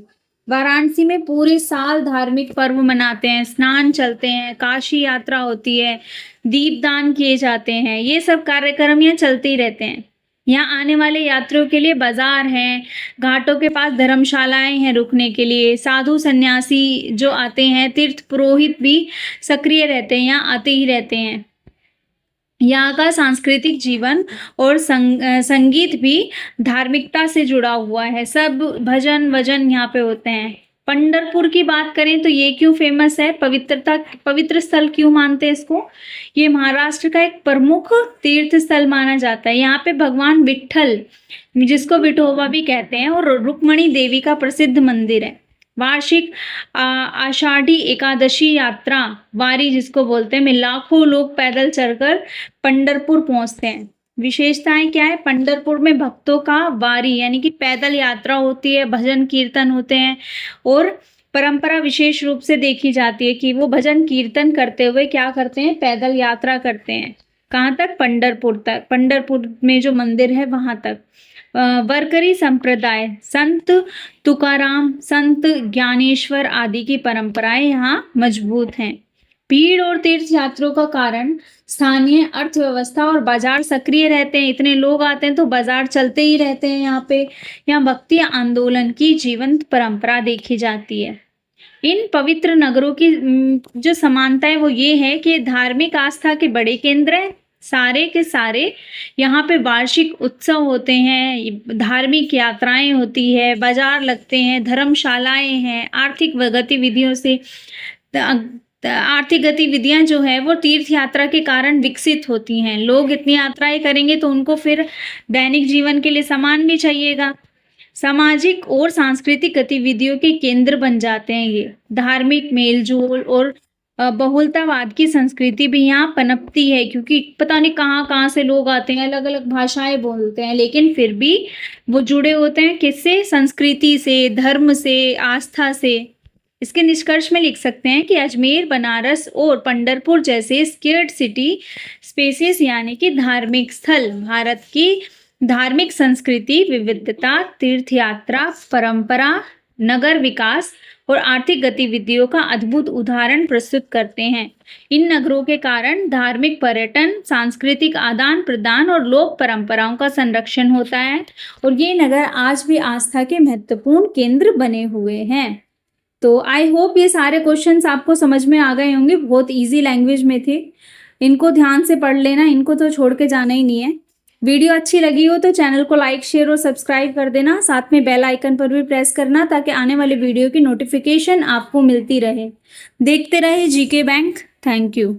वाराणसी में पूरे साल धार्मिक पर्व मनाते हैं, स्नान चलते हैं, काशी यात्रा होती है, दीपदान किए जाते हैं, ये सब कार्यक्रम यहाँ चलते ही रहते हैं। यहाँ आने वाले यात्रियों के लिए बाजार हैं, घाटों के पास धर्मशालाएं हैं रुकने के लिए, साधु सन्यासी जो आते हैं, तीर्थ पुरोहित भी सक्रिय रहते हैं, यहाँ आते ही रहते हैं। यहाँ का सांस्कृतिक जीवन और संगीत भी धार्मिकता से जुड़ा हुआ है। सब भजन वजन यहाँ पे होते हैं। पंढरपुर की बात करें तो ये क्यों फेमस है, पवित्र स्थल क्यों मानते हैं इसको? ये महाराष्ट्र का एक प्रमुख तीर्थ स्थल माना जाता है। यहाँ पे भगवान विट्ठल, जिसको विठोबा भी कहते हैं, और रुक्मणी देवी का प्रसिद्ध मंदिर है। वार्षिक आषाढ़ी एकादशी यात्रा, वारी जिसको बोलते हैं, में लाखों लोग पैदल चलकर पंढरपुर पहुंचते हैं। विशेषताएं क्या है? पंढरपुर में भक्तों का वारी यानी कि पैदल यात्रा होती है, भजन कीर्तन होते हैं, और परंपरा विशेष रूप से देखी जाती है कि वो भजन कीर्तन करते हुए क्या करते हैं, पैदल यात्रा करते हैं। कहाँ तक? पंढरपुर तक। पंढरपुर में जो मंदिर है वहां तक। वारकरी संप्रदाय, संत तुकाराम, संत ज्ञानेश्वर आदि की परंपराएं यहाँ मजबूत हैं। भीड़ और तीर्थ यात्रियों का कारण स्थानीय अर्थव्यवस्था और बाजार सक्रिय रहते हैं। इतने लोग आते हैं तो बाजार चलते ही रहते हैं यहाँ पे। यहाँ भक्ति आंदोलन की जीवंत परंपरा देखी जाती है। इन पवित्र नगरों की जो समानता है वो ये है कि धार्मिक आस्था के बड़े केंद्र हैं, सारे के सारे। यहाँ पे वार्षिक उत्सव होते हैं, धार्मिक यात्राएं होती है, बाजार लगते हैं, धर्मशालाएं हैं। आर्थिक गतिविधियां जो है वो तीर्थ यात्रा के कारण विकसित होती हैं। लोग इतनी यात्राएं करेंगे तो उनको फिर दैनिक जीवन के लिए सामान भी चाहिएगा। सामाजिक और सांस्कृतिक गतिविधियों के केंद्र बन जाते हैं ये। धार्मिक मेलजोल और बहुलतावाद की संस्कृति भी यहाँ पनपती है, क्योंकि पता नहीं कहाँ कहाँ से लोग आते हैं, अलग अलग भाषाएं बोलते हैं, लेकिन फिर भी वो जुड़े होते हैं किससे? संस्कृति से, धर्म से, आस्था से। इसके निष्कर्ष में लिख सकते हैं कि अजमेर, बनारस और पंढरपुर जैसे स्केर्ड सिटी स्पेसेस यानी कि धार्मिक स्थल भारत की धार्मिक संस्कृति, विविधता, तीर्थ यात्रा, परंपरा, नगर विकास और आर्थिक गतिविधियों का अद्भुत उदाहरण प्रस्तुत करते हैं। इन नगरों के कारण धार्मिक पर्यटन, सांस्कृतिक आदान प्रदान और लोक परंपराओं का संरक्षण होता है, और ये नगर आज भी आस्था के महत्वपूर्ण केंद्र बने हुए हैं। तो आई होप ये सारे क्वेश्चंस आपको समझ में आ गए होंगे। बहुत इजी लैंग्वेज में थे, इनको ध्यान से पढ़ लेना, इनको तो छोड़ के जाना ही नहीं है। वीडियो अच्छी लगी हो तो चैनल को लाइक, शेयर और सब्सक्राइब कर देना। साथ में बेल आइकन पर भी प्रेस करना ताकि आने वाले वीडियो की नोटिफिकेशन आपको मिलती रहे। देखते रहे जीके बैंक। Thank you.